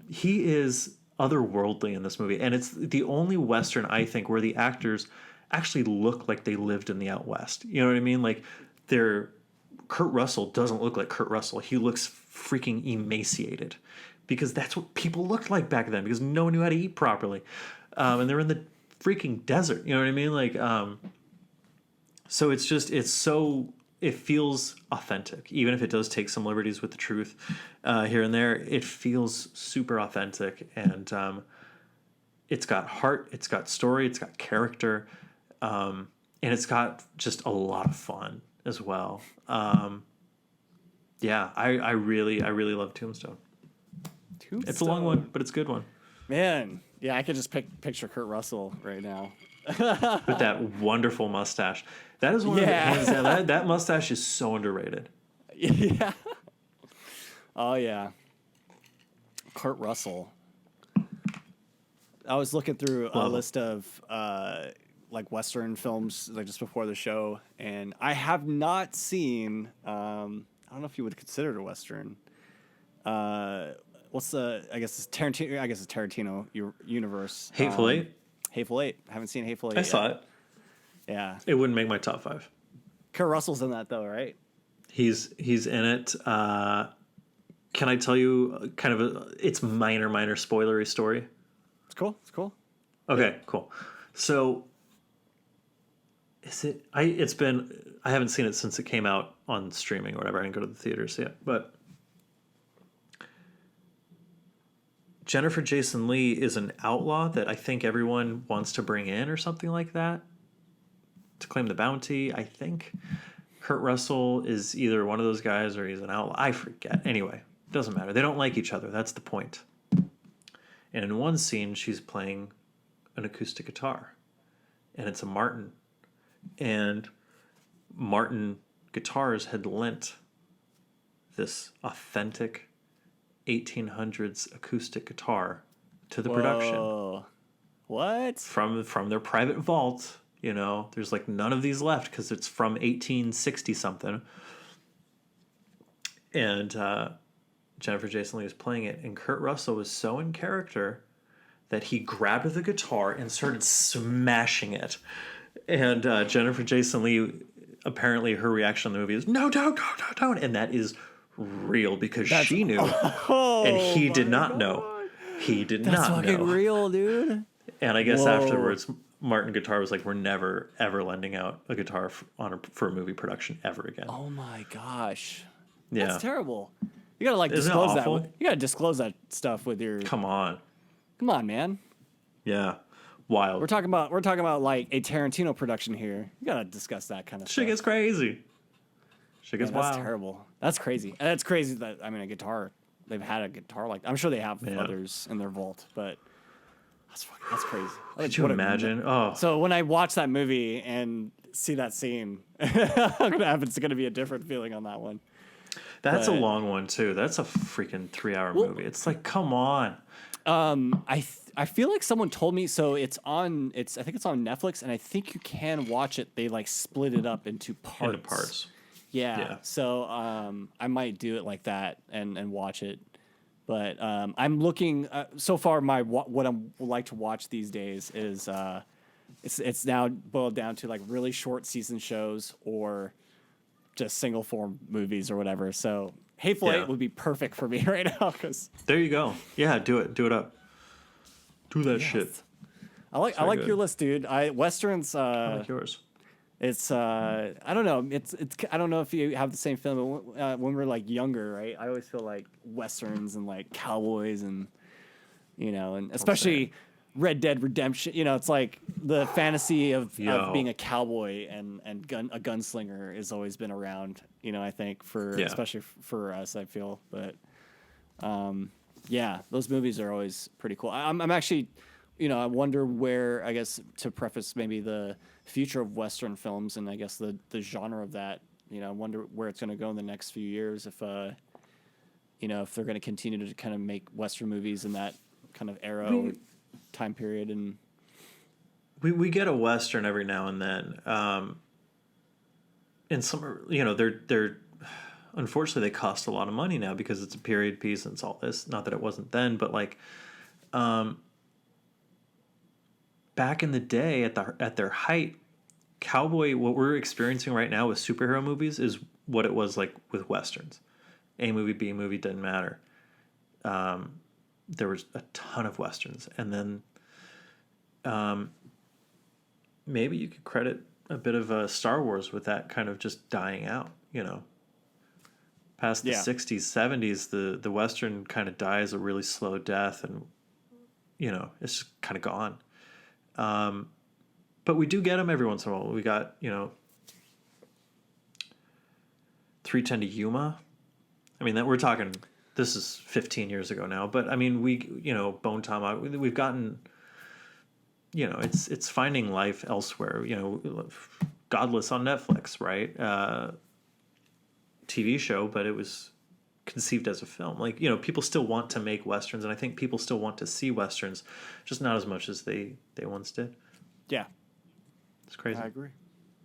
He is otherworldly in this movie, and it's the only Western I think where the actors actually look like they lived in the out west. You know what I mean? Like they're Kurt Russell doesn't look like Kurt Russell. He looks freaking emaciated because that's what people looked like back then because no one knew how to eat properly. And they're in the freaking desert. You know what I mean? Like, so it feels authentic, even if it does take some liberties with the truth here and there. It feels super authentic, and it's got heart, it's got story, it's got character, and it's got just a lot of fun as well. Yeah, I really love Tombstone. It's a long one, but it's a good one. Man, yeah, I could just picture Kurt Russell right now. With that wonderful mustache. That is one of the hands down. That mustache is so underrated. Yeah. Oh yeah. Kurt Russell. I was looking through a list of like Western films like just before the show, and I have not seen. I don't know if you would consider it a Western. What's the? I guess it's Tarantino. I guess it's Tarantino universe. Hateful Eight. Hateful Eight. I haven't seen Hateful Eight. I saw it. Yeah. It wouldn't make my top 5. Kurt Russell's in that though, right? He's in it. Can I tell you kind of it's minor spoilery story? It's cool. It's cool. Okay, cool. So I haven't seen it since it came out on streaming or whatever. I didn't go to the theaters yet, but Jennifer Jason Leigh is an outlaw that I think everyone wants to bring in or something like that to claim the bounty, I think. Kurt Russell is either one of those guys or he's an outlaw. I forget. Anyway, it doesn't matter. They don't like each other. That's the point. And in one scene, she's playing an acoustic guitar. And it's a Martin. And Martin Guitars had lent this authentic 1800s acoustic guitar to the production. What? From their private vault, you know, there's like none of these left because it's from 1860 something. And Jennifer Jason Leigh was playing it, and Kurt Russell was so in character that he grabbed the guitar and started smashing it. And Jennifer Jason Leigh, apparently her reaction in the movie is, no, don't. And that is real because she knew, and he did not know. He did not know. That's fucking real, dude. And I guess afterwards, Martin Guitar was like, we're never, ever lending out a guitar for a movie production ever again. Oh my gosh. Yeah. That's terrible. You gotta Isn't disclose it that. awful? You gotta disclose that stuff with your. Come on, man. Yeah. Wild. We're talking about like a Tarantino production here. You gotta discuss that kind of stuff. Shit gets crazy. Shit gets wild. That's terrible. That's crazy. And it's crazy that a guitar. They've had a guitar like. I'm sure they have others in their vault, but that's crazy. Could you imagine? So when I watch that movie and see that scene, it's gonna be a different feeling on that one. That's a long one too. That's a freaking 3-hour movie. It's like, come on. I feel like someone told me so. I think it's on Netflix, and I think you can watch it. They like split it up into parts. Yeah. So I might do it like that and watch it. But I'm looking so far. What I like to watch these days is it's now boiled down to like really short season shows or just single form movies or whatever. So Hateful Eight would be perfect for me right now because there you go. Yeah, do it up. Do that shit. I like your list, dude. Westerns. I like yours. It's I don't know. It's I don't know if you have the same feeling. But when we're like younger, right? I always feel like westerns and like cowboys and and especially Red Dead Redemption. It's like the fantasy of being a cowboy and a gunslinger has always been around. I think especially for us, I feel. But those movies are always pretty cool. I'm actually, I wonder where, I guess, to preface maybe the future of Western films and I guess the genre of that, I wonder where it's going to go in the next few years if they're going to continue to kind of make Western movies in that kind of era or time period. And we get a Western every now and then. And some, they're unfortunately they cost a lot of money now because it's a period piece and it's all this. Not that it wasn't then, but like back in the day at their height, cowboy, what we're experiencing right now with superhero movies is what it was like with westerns. A movie, B movie, didn't matter. There was a ton of westerns, and then maybe you could credit a bit of Star Wars with that kind of just dying out. Past the 60s, 70s, the western kind of dies a really slow death, and it's just kind of gone. But we do get them every once in a while. We got 310 to Yuma. I mean, that we're talking. This is 15 years ago now, but I mean, Bone Tomahawk. We've gotten. It's finding life elsewhere. Godless on Netflix, right? TV show, but it was conceived as a film. Like, people still want to make westerns, and I think people still want to see westerns, just not as much as they once did. Yeah. It's crazy. I agree.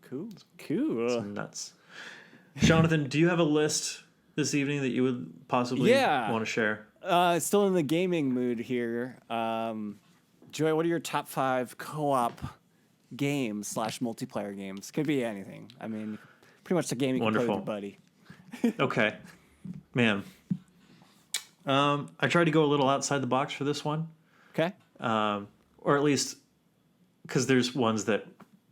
Cool. It's nuts. Jonathan, do you have a list this evening that you would possibly want to share? Still in the gaming mood here. Joy, what are your top 5 co-op games / multiplayer games? Could be anything. I mean, pretty much the game you can play with your buddy. Okay. Man. I tried to go a little outside the box for this one. Okay. Or at least because there's ones that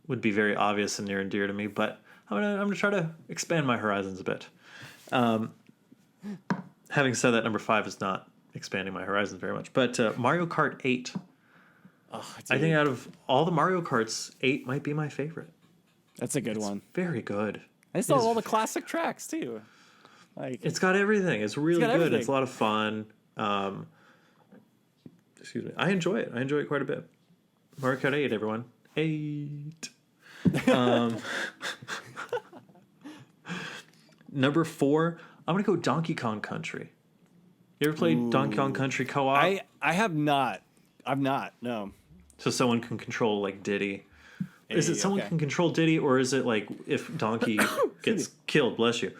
would be very obvious and near and dear to me, but I'm gonna try to expand my horizons a bit. Having said that, number 5 is not expanding my horizons very much, but Mario Kart 8. Oh, I think out of all the Mario Karts, 8 might be my favorite. That's a good one. Very good. I still have all the classic tracks too. Like, it's got everything. It's really good. Everything. It's a lot of fun. Excuse me. I enjoy it. I enjoy it quite a bit. Mario Kart 8, everyone. 8. Number 4, I'm going to go Donkey Kong Country. You ever played Donkey Kong Country co-op? I have not. I've not, no. So someone can control, like, Diddy. Is it someone can control Diddy, or is it, like, if Donkey gets killed, bless you,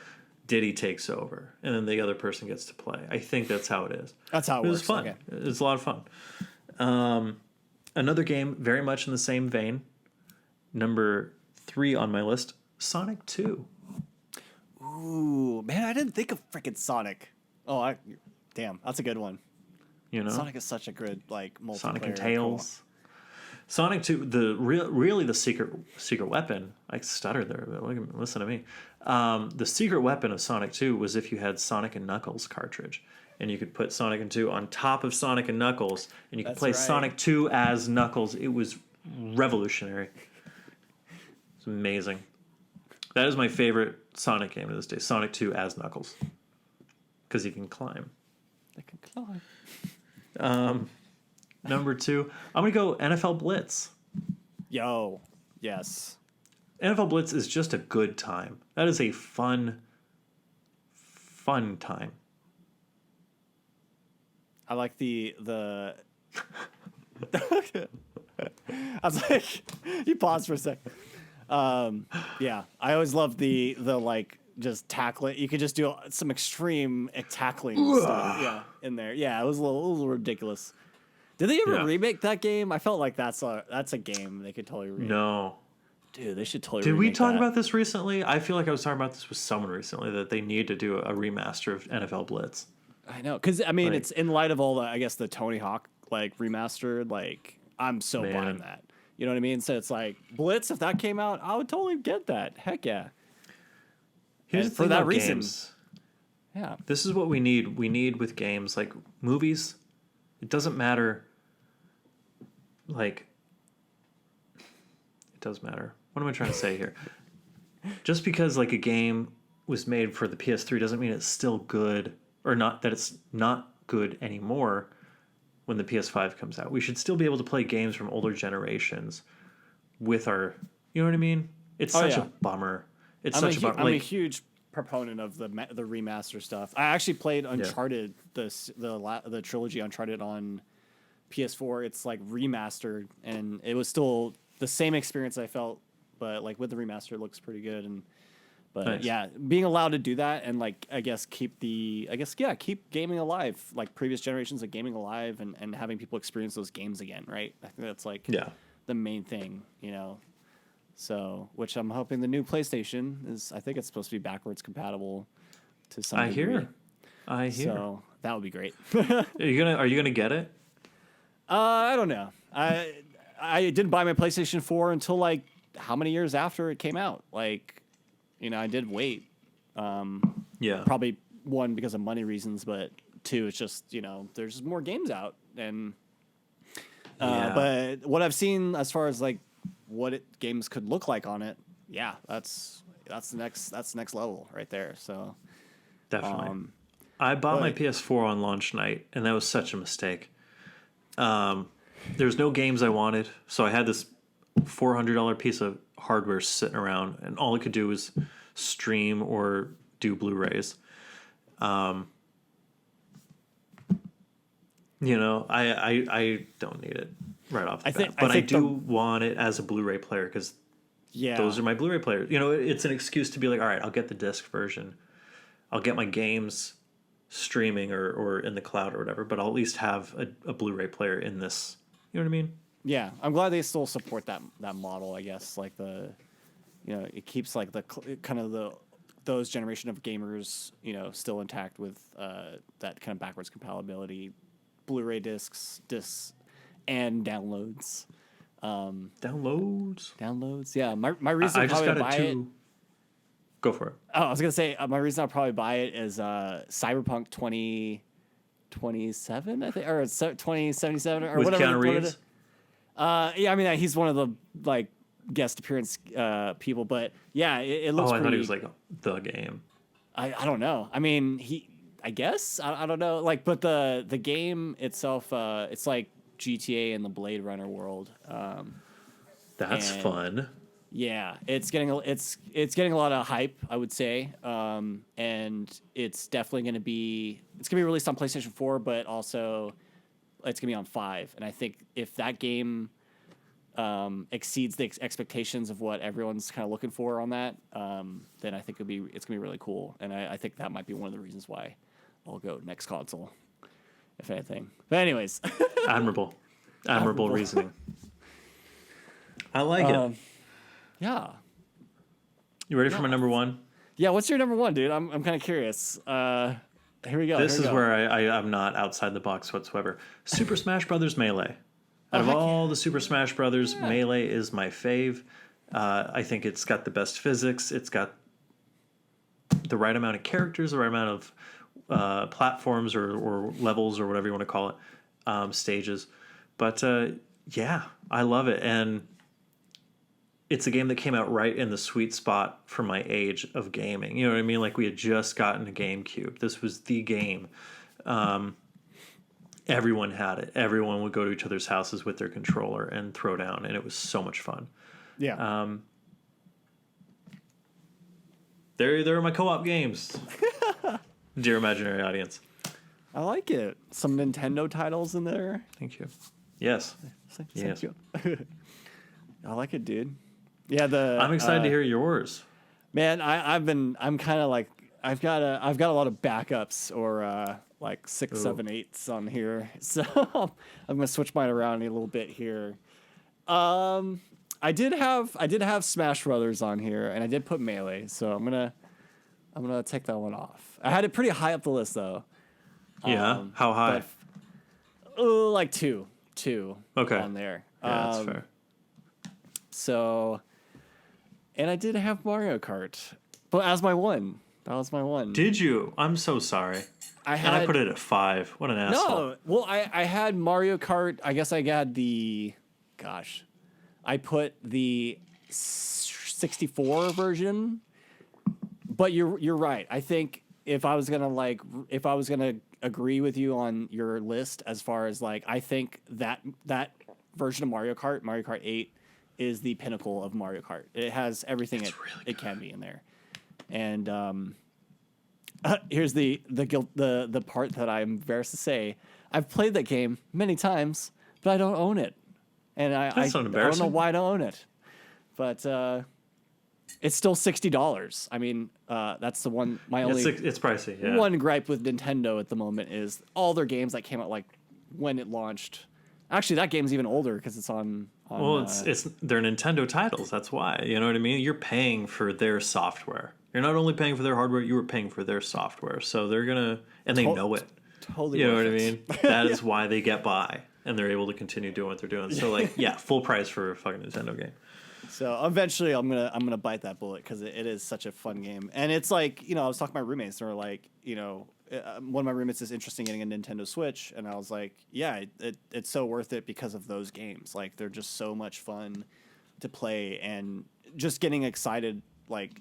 Diddy takes over, and then the other person gets to play? I think that's how it is. That's how it works. It was fun. Okay. It was a lot of fun. Another game very much in the same vein. Number 3 on my list, Sonic 2. Ooh, man, I didn't think of freaking Sonic. Oh, damn, that's a good one. Sonic is such a good, like, multiplayer. Sonic and Tails. Sonic 2, really the secret weapon. I stuttered there, but listen to me. The secret weapon of Sonic 2 was if you had Sonic and Knuckles cartridge, and you could put Sonic and 2 on top of Sonic and Knuckles, and you could play Sonic 2 as Knuckles. It was revolutionary. It's amazing. That is my favorite Sonic game to this day. Sonic 2 as Knuckles, because he can climb. I can climb. Number 2, I'm going to go NFL Blitz. Yo, yes. NFL Blitz is just a good time. That is a fun time. I like the I was like, you paused for a sec. Yeah, I always love the like just tackle it. You could just do some extreme tackling stuff, in there. Yeah, it was a little ridiculous. Did they ever remake that game? I felt like that's a game they could totally remake. No. Dude, they should totally. Did we talk that. about this recently? I feel like I was talking about this with someone recently, that they need to do a remaster of NFL Blitz. I know, because I mean, it's in light of all the Tony Hawk like remastered. Like, I'm so buying that. You know what I mean? So it's like Blitz. If that came out, I would totally get that. Heck yeah. Here's the thing for that reason. Games. Yeah. This is what we need. We need with games, like movies. It doesn't matter. Like, it does matter. What am I trying to say here? Just because like a game was made for the PS3 doesn't mean it's still good, or not that it's not good anymore when the PS5 comes out. We should still be able to play games from older generations with our, you know what I mean? It's such a bummer. It's such a bummer. I'm a huge proponent of the remaster stuff. I actually played Uncharted, the trilogy Uncharted on PS4. It's like remastered, and it was still the same experience I felt, but like with the remaster, it looks pretty good. But Nice. yeah, being allowed to do that and like keep gaming alive, like previous generations of gaming alive, and having people experience those games again, right? I think that's like Yeah. the main thing, So, which I'm hoping the new PlayStation is. I think it's supposed to be backwards compatible to some I degree. hear. I hear. So that would be great. Are you gonna get it? I don't know. I didn't buy my PlayStation 4 until like how many years after it came out? Like, I did wait. Yeah. Probably one because of money reasons, but two, it's just there's just more games out, and but what I've seen as far as like what games could look like on it, yeah, that's the next level right there. So Definitely. I bought my PS4 on launch night, and that was such a mistake. There's no games I wanted, so I had this $400 piece of hardware sitting around, and all it could do was stream or do Blu-rays. I don't need it right off the bat, but I do want it as a Blu-ray player because those are my Blu-ray players. It's an excuse to be like, all right, I'll get the disc version. I'll get my games streaming or in the cloud or whatever, but I'll at least have a Blu-ray player in this. You know what I mean? Yeah, I'm glad they still support that model. I guess like it keeps like those generation of gamers still intact with that kind of backwards compatibility, Blu-ray discs, and downloads. Downloads. Yeah, my reason I just probably got to buy it. Go for it. Oh, I was gonna say my reason I'll probably buy it is Cyberpunk 2027, I think, or 2077 or With whatever. Keanu Reeves? Yeah, I mean he's one of the like guest appearance people, but yeah, it looks. I thought he was like the game. I don't know. I mean I guess I don't know. Like, but the game itself, it's like GTA in the Blade Runner world. That's fun. Yeah, it's getting a lot of hype, I would say, and it's definitely going to be released on PlayStation 4, but also it's going to be on 5. And I think if that game exceeds the expectations of what everyone's kind of looking for on that, then I think it's going to be really cool. And I think that might be one of the reasons why I'll go next console, if anything. But anyways, admirable reasoning. I like it. Yeah. You ready for my number one? Yeah, what's your number one, dude? I'm kind of curious. Here we go. This is where I'm not outside the box whatsoever. Super Smash Brothers Melee. Out of all the Super Smash Brothers, Melee is my fave. I think it's got the best physics. It's got the right amount of characters, the right amount of platforms or levels or whatever you want to call it, stages. But yeah, I love it. And it's a game that came out right in the sweet spot for my age of gaming. You know what I mean? Like we had just gotten a GameCube. This was the game. Everyone had it. Everyone would go to each other's houses with their controller and throw down, and it was so much fun. Yeah. There are my co-op games. Dear imaginary audience. I like it. Some Nintendo titles in there. Thank you. Yes. Thank you. I like it, dude. Yeah, I'm excited to hear yours. Man, I'm kind of like I've got a lot of backups or like 6, 7, 8s on here, so I'm gonna switch mine around a little bit here. I did have Smash Brothers on here, and I did put Melee, so I'm gonna take that one off. I had it pretty high up the list though. Yeah, how high? Like two. Okay. On there. Yeah, that's fair. So, and I did have Mario Kart, but as my one. That was my one. Did you? I'm so sorry. I put it at 5. What an asshole. No, well, I had Mario Kart. I guess I got I put the 64 version. But you're right. I think if I was gonna agree with you on your list as far as like, I think that version of Mario Kart 8, is the pinnacle of Mario Kart. It has everything it can be in there. And here's the part that I'm embarrassed to say. I've played that game many times, but I don't own it. And I don't know why I don't own it. But it's still $60. I mean, that's the one. My only It's pricey. Yeah. one gripe with Nintendo at the moment is all their games that came out like when it launched. Actually, that game's even older because it's on. Well, it's they're Nintendo titles. That's why. You know what I mean? You're paying for their software. You're not only paying for their hardware, you were paying for their software. So they're gonna, and they know it. Totally. You know worth what I it. mean? That is why they get by, and they're able to continue doing what they're doing. So like, yeah, full price for a fucking Nintendo game. So eventually, I'm gonna bite that bullet because it is such a fun game, and it's like I was talking to my roommates, and they're like, one of my roommates is interested in getting a Nintendo Switch, and I was like, yeah, it's so worth it because of those games. Like they're just so much fun to play, and just getting excited like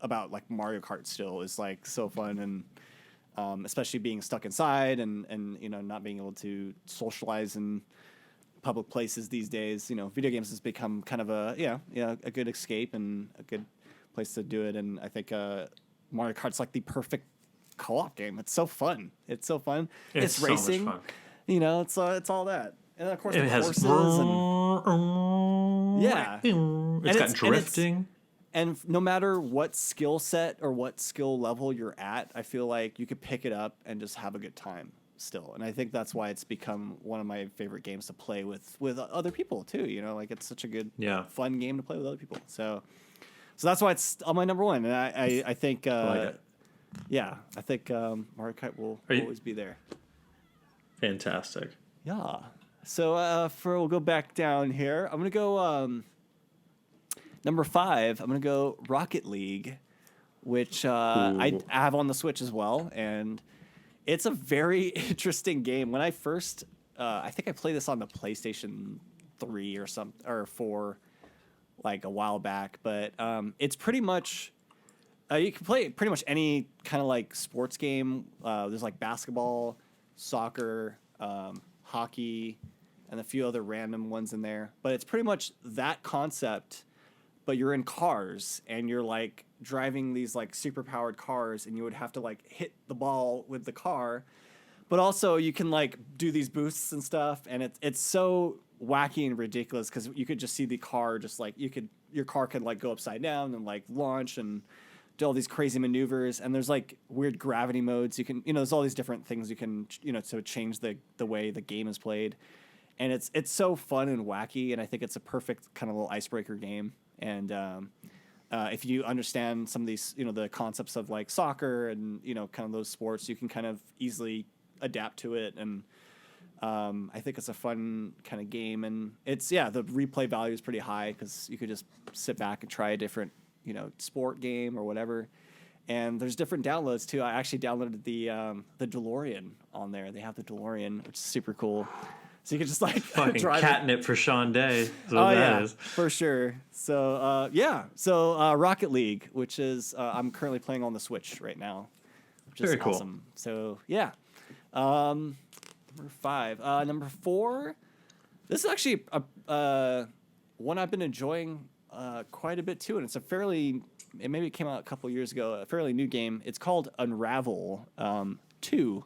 about like Mario Kart still is like so fun, and especially being stuck inside and not being able to socialize in public places these days. Video games has become kind of a good escape and a good place to do it. And I think Mario Kart's like the perfect co-op game. It's so fun. It's So racing. much fun. It's all that. And then of course It the has courses and yeah. It's got drifting. And no matter what skill set or what skill level you're at, I feel like you could pick it up and just have a good time still. And I think that's why it's become one of my favorite games to play with other people too. Like it's such a good, fun game to play with other people. So that's why it's on my number one. And I think, I think Mario Kart will always be there. Fantastic. Yeah. So we'll go back down here. I'm gonna go number 5. I'm gonna go Rocket League, which I have on the Switch as well, and it's a very interesting game. When I first, I think I played this on the PlayStation 3 or 4, like a while back. But it's pretty much you can play pretty much any kind of like sports game. There's like basketball, soccer, hockey, and a few other random ones in there. But it's pretty much that concept, but you're in cars and you're like driving these like super powered cars, and you would have to like hit the ball with the car, but also you can like do these boosts and stuff, and it's so wacky and ridiculous because you could just see the car just like your car could like go upside down and like launch and do all these crazy maneuvers, and there's like weird gravity modes you can there's all these different things you can to change the way the game is played, and it's so fun and wacky, and I think it's a perfect kind of little icebreaker game. And if you understand some of these the concepts of like soccer and kind of those sports, you can kind of easily adapt to it. And I think it's a fun kind of game, and it's the replay value is pretty high because you could just sit back and try a different sport game or whatever. And there's different downloads too. I actually downloaded the DeLorean on there. They have the DeLorean, which is super cool. So you can just like fucking drive catnip for Sean Day. Is for sure. So Rocket League, which is I'm currently playing on the Switch right now, which is very cool. Awesome. So number 5. Number 4. This is actually one I've been enjoying quite a bit too, and it's maybe it came out a couple years ago. A fairly new game. It's called Unravel 2.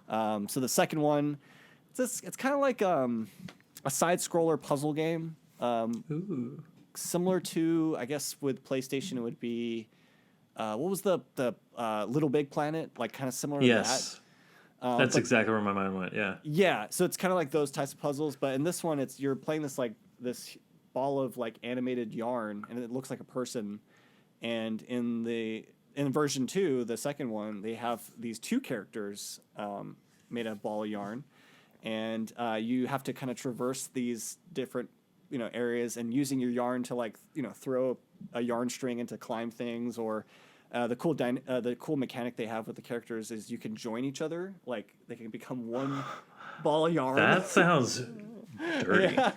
So the second one. It's kind of like a side-scroller puzzle game. Similar to, I guess, with PlayStation, it would be what was the Little Big Planet? Like kind of similar to that. That's exactly where my mind went. Yeah. Yeah. So it's kind of like those types of puzzles, but in this one, you're playing this ball of like animated yarn, and it looks like a person. And in version 2, the second one, they have these 2 characters made of ball of yarn. And you have to kind of traverse these different, areas, and using your yarn to like, throw a yarn string and to climb things. Or the cool mechanic they have with the characters is you can join each other, like they can become one ball of yarn. That sounds dirty. Yeah.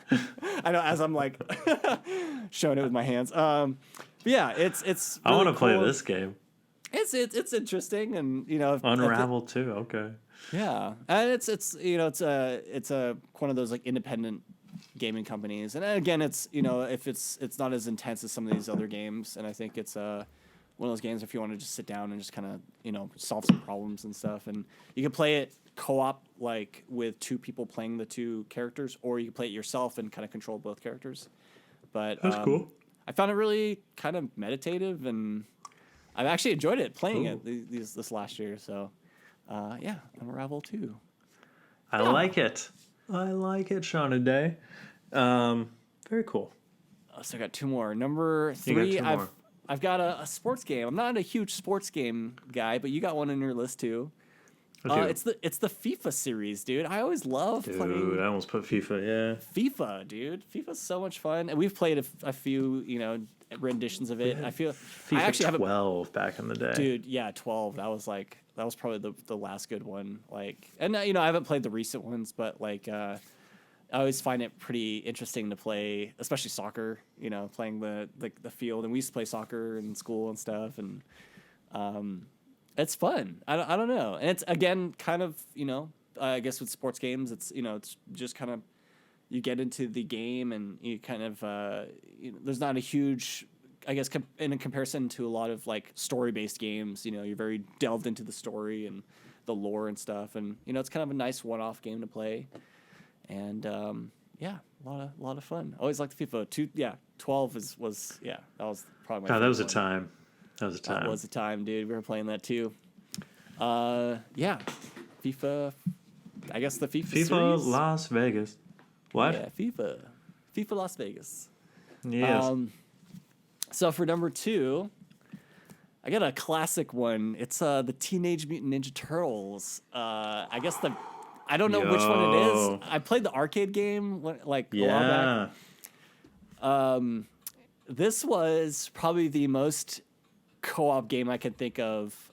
I know, as I'm like showing it with my hands. But yeah, it's. Really I want to play cool. this game. It's interesting, and Unravel too. Okay. Yeah, and it's one of those like independent gaming companies, and again, it's if it's not as intense as some of these other games, and I think it's one of those games if you want to just sit down and just kind of solve some problems and stuff, and you can play it co-op like with 2 people playing the 2 characters, or you can play it yourself and kind of control both characters. But that's cool. I found it really kind of meditative, and I've actually enjoyed it playing Ooh. it this last year. So, yeah, Unravel 2. I like it. I like it, Shauna Day. Very cool. So I got two more. Number You got 3, two more. I've got a sports game. I'm not a huge sports game guy, but you got one on your list too. It's the FIFA series, dude. I always love playing Dude, I almost put FIFA, FIFA, dude. FIFA's so much fun, and we've played a few, renditions of it. I feel FIFA I actually 12 back in the day. dude. Yeah, 12. That was probably the last good one. Like, and I haven't played the recent ones, but like, I always find it pretty interesting to play, especially soccer. Playing the field, and we used to play soccer in school and stuff, and it's fun. I don't know, and it's again kind of I guess with sports games, it's it's just kind of you get into the game and you kind of there's not a huge, I guess, in a comparison to a lot of like story based games. You're very delved into the story and the lore and stuff, and it's kind of a nice one off game to play, and yeah, a lot of fun. I always liked FIFA 2. Yeah, 12 was that was probably my Oh, that was a favorite one. time. That was a time. That was a time, dude. We were playing that too. Yeah, FIFA. I guess the FIFA FIFA series. Las Vegas. What? Yeah, FIFA Las Vegas. Yes. So for number 2, I got a classic one. It's the Teenage Mutant Ninja Turtles. I guess I don't know which one it Yo. is. I played the arcade game like a while Yeah. back. This was probably the most co-op game I can think of.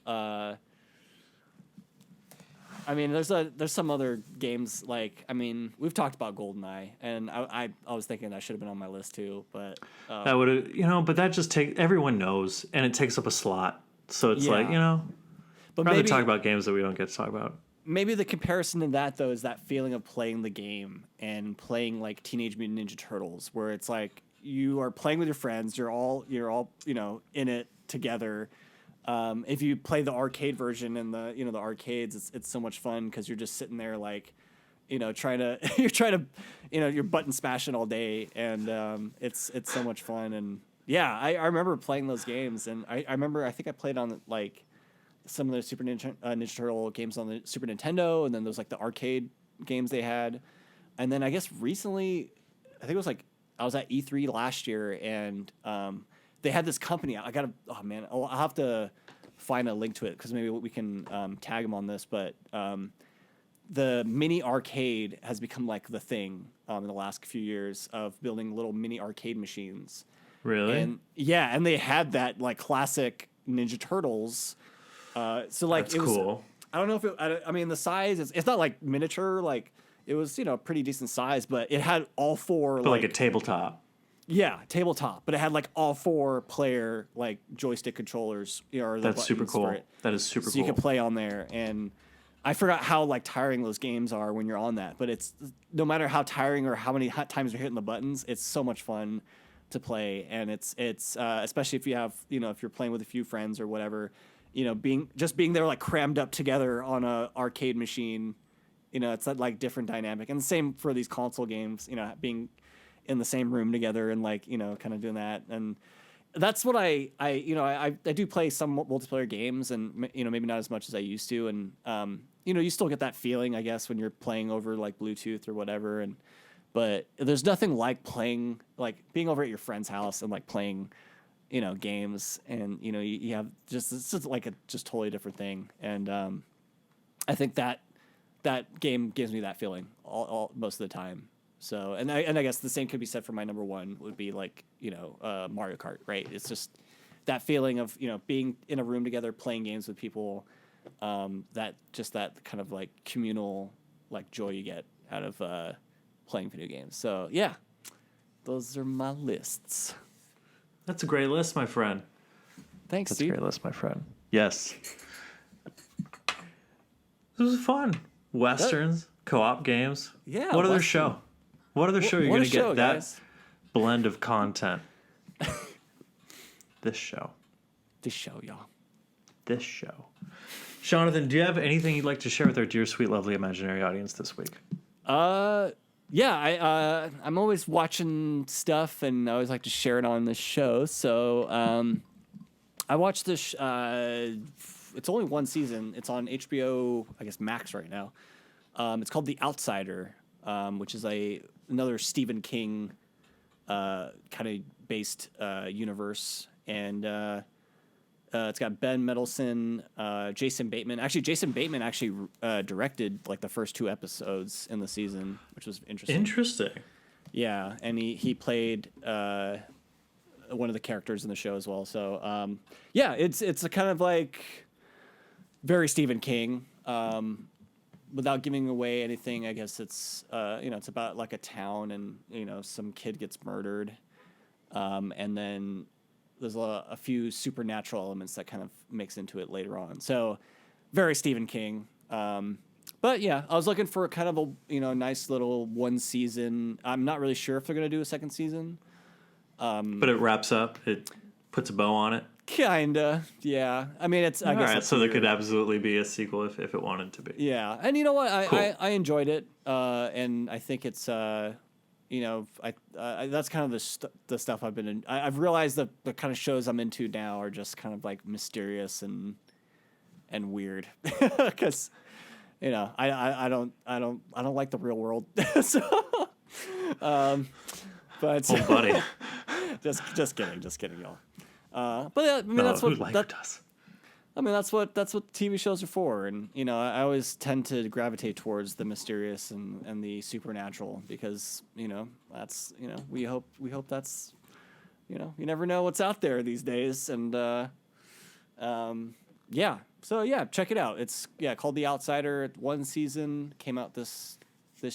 I mean, there's some other games like, I mean, we've talked about GoldenEye, and I was thinking that should have been on my list too, but That would have, but that just everyone knows, and it takes up a slot. So it's like, but rather maybe talk about games that we don't get to talk about. maybe the comparison to that though is that feeling of playing the game and playing like Teenage Mutant Ninja Turtles, where it's like you are playing with your friends, you're all in it together. If you play the arcade version in the the arcades, it's so much fun because you're just sitting there like, trying to you're button smashing all day, and it's so much fun. And yeah, I remember playing those games, and I remember I think I played on like some of the Super Ninja Turtle games on the Super Nintendo, and then there's like the arcade games they had, and then I guess recently, I think it was like I was at E3 last year, and they had this company. I'll have to find a link to it because maybe we can tag them on this. But the mini arcade has become like the thing in the last few years of building little mini arcade machines. Really? And yeah, and they had that like classic Ninja Turtles. So like That's it was cool. I don't know if I mean the size it's not like miniature, like it was pretty decent size, but it had all four But like a tabletop. yeah, tabletop, but it had like all 4 player like joystick controllers. Or the That's super buttons for cool. it. That is super So cool. you could play on there, and I forgot how like tiring those games are when you're on that. But it's no matter how tiring or how many times you're hitting the buttons, it's so much fun to play, and it's especially if you have if you're playing with a few friends or whatever, being there like crammed up together on a arcade machine, it's that like different dynamic, and the same for these console games, being in the same room together and like kind of doing that. And that's what I do play some multiplayer games, and maybe not as much as I used to, and you still get that feeling, I guess, when you're playing over like Bluetooth or whatever, but there's nothing like being over at your friend's house and like playing games, and you have it's just like a just totally different thing. And I think that game gives me that feeling all most of the time. So, and I guess the same could be said for my number 1 would be like, Mario Kart, right? It's just that feeling of, being in a room together, playing games with people, that kind of like communal, like joy you get out of, playing video games. So yeah, those are my lists. That's a great list, my friend. Thanks, That's dude. a great list, my friend. Yes. This was fun. Westerns, co-op games. Yeah, What other Western. show? What other show you're What going a to get show, that guys. blend of content? This show. This show, y'all. This show. Jonathan, do you have anything you'd like to share with our dear, sweet, lovely, imaginary audience this week? I'm always watching stuff, and I always like to share it on the show. So I watched this. It's only one season. It's on HBO, I guess Max right now. It's called The Outsider, which is another Stephen King kind of based universe, and it's got Ben Mendelsohn, Jason Bateman. Actually, Jason Bateman directed like the first 2 episodes in the season, which was interesting. Interesting. Yeah, and he played one of the characters in the show as well. So it's a kind of like very Stephen King. Without giving away anything, I guess it's it's about like a town, and some kid gets murdered, and then there's a few supernatural elements that kind of mix into it later on. So very Stephen King. But yeah, I was looking for kind of a nice little one season. I'm not really sure if they're gonna do a second season. But it wraps up. It puts a bow on it. Kinda, yeah. I mean, it's I guess. All right, so there could absolutely be a sequel if it wanted to be. Yeah, and you know what? Cool. I enjoyed it, and I think it's that's kind of the stuff I've been in. I've realized that the kind of shows I'm into now are just kind of like mysterious and weird, because I don't like the real world. So, but Oh, buddy. just kidding, y'all. But I mean, No, that's what who life does. I mean, that's what TV shows are for, and I always tend to gravitate towards the mysterious and the supernatural, because that's we hope that's you never know what's out there these days, and so check it out. It's called The Outsider. 1 season, came out this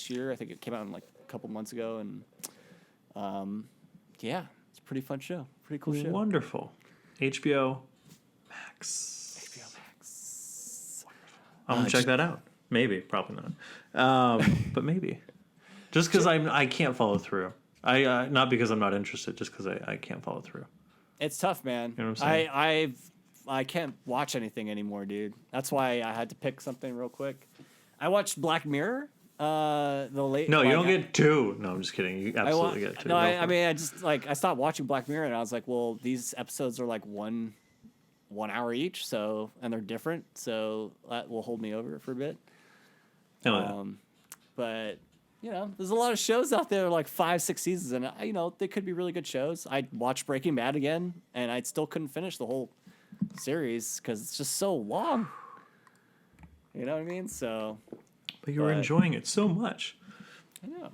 year. I think it came out like a couple months ago, and it's a pretty fun show, pretty cool show. Wonderful. HBO Max. I'm gonna check that out. Maybe, probably not, but maybe. Just because I can't follow through. Not because I'm not interested, just because I can't follow through. It's tough, man. You know what I'm saying? I can't watch anything anymore, dude. That's why I had to pick something real quick. I watched Black Mirror. No, you don't get 2. No, I'm just kidding. You absolutely get 2. No, I mean, I stopped watching Black Mirror, and I was like, well, these episodes are like 1 hour each, and they're different, so that will hold me over for a bit. But there's a lot of shows out there like 5-6 seasons, and they could be really good shows. I watched Breaking Bad again, and I still couldn't finish the whole series because it's just so long. You know what I mean? So, but you were enjoying it so much. I know.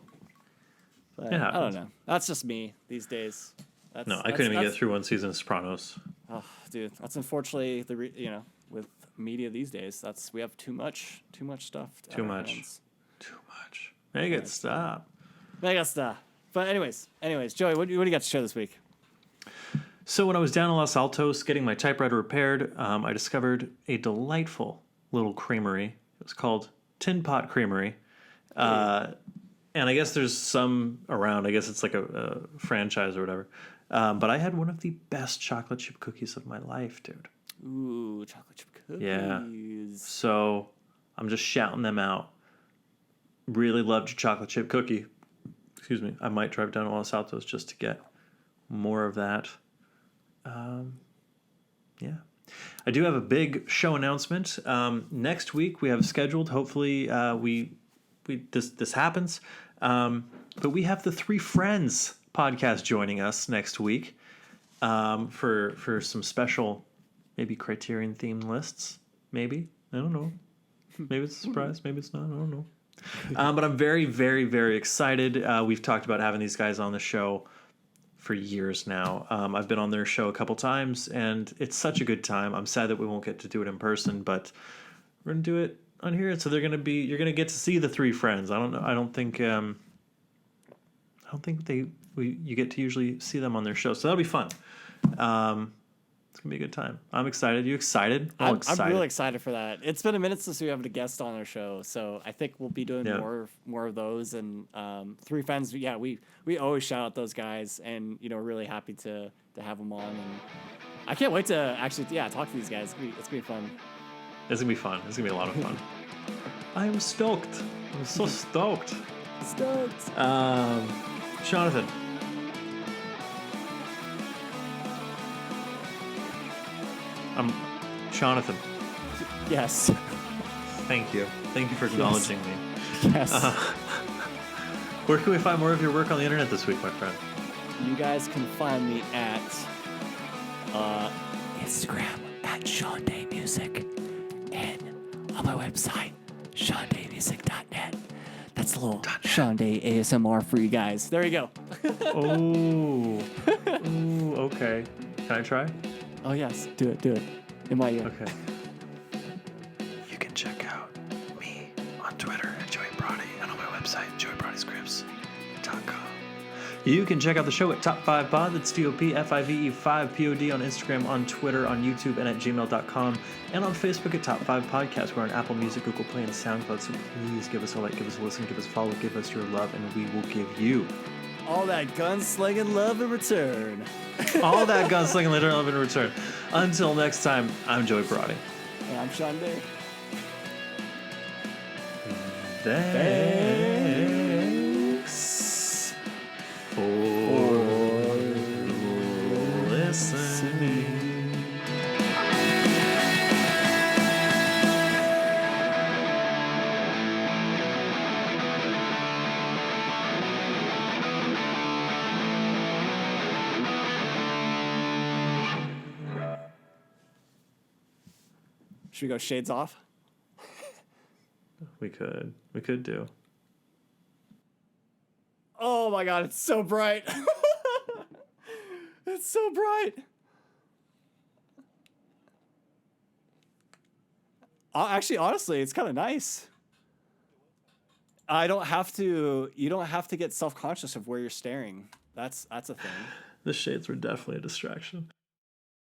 But I don't know. That's just me these days. I couldn't even get through 1 season of Sopranos. Oh, dude, that's unfortunately with media these days. We have too much stuff. Too much. Make it stop. But anyways, Joey, what do you got to share this week? So when I was down in Los Altos getting my typewriter repaired, I discovered a delightful little creamery. It was called Tin Pot Creamery. And I guess there's some around. I guess it's like a franchise or whatever. But I had one of the best chocolate chip cookies of my life, dude. Ooh, chocolate chip cookies. Yeah. So I'm just shouting them out. Really loved your chocolate chip cookie. Excuse me. I might drive down to Los Altos just to get more of that. I do have a big show announcement. Next week we have scheduled. Hopefully this happens. But we have the Three Friends podcast joining us next week for some special, maybe Criterion themed lists. Maybe, I don't know. Maybe it's a surprise. Maybe it's not. I don't know. But I'm very, very, very excited. We've talked about having these guys on the show for years now. I've been on their show a couple times, and it's such a good time. I'm sad that we won't get to do it in person, but we're gonna do it on here. So you're gonna get to see the Three Friends. I don't think you get to usually see them on their show, so that'll be fun. It's gonna be a good time. I'm excited. You excited? I'm really excited for that. It's been a minute since we have a guest on our show, so I think we'll be doing more of those. And Three Friends, we always shout out those guys, and we're really happy to have them on. And I can't wait to actually talk to these guys. It's gonna be fun. It's gonna be fun. It's gonna be a lot of fun. I am stoked. I'm so stoked. Stoked. Jonathan. Jonathan. Yes. Thank you. Thank you for acknowledging me. Yes. Where can we find more of your work on the internet this week, my friend? You guys can find me at Instagram at Sean Day Music and on my website, SeanDayMusic.net. That's a little Sean Day ASMR for you guys. There you go. Oh. Ooh, okay. Can I try? Oh, yes. Do it. In my ear. Okay. You can check out me on Twitter at Joey Brody and on my website, joeybrodyscripts.com. You can check out the show at Top 5 Pod. That's TOPFIVE 5 POD on Instagram, on Twitter, on YouTube, and at gmail.com, and on Facebook at Top 5 Podcast. We're on Apple Music, Google Play, and SoundCloud. So please give us a like, give us a listen, give us a follow, give us your love, and we will give you all that gunslinging love in return. all that gunslinging love in return. Until next time, I'm Joey Brody. And I'm Sean Day. Thanks for listening. Should we go shades off? We could do. Oh my god, it's so bright. It's so bright. Actually, honestly, it's kind of nice. You don't have to get self-conscious of where you're staring. That's a thing. The shades were definitely a distraction.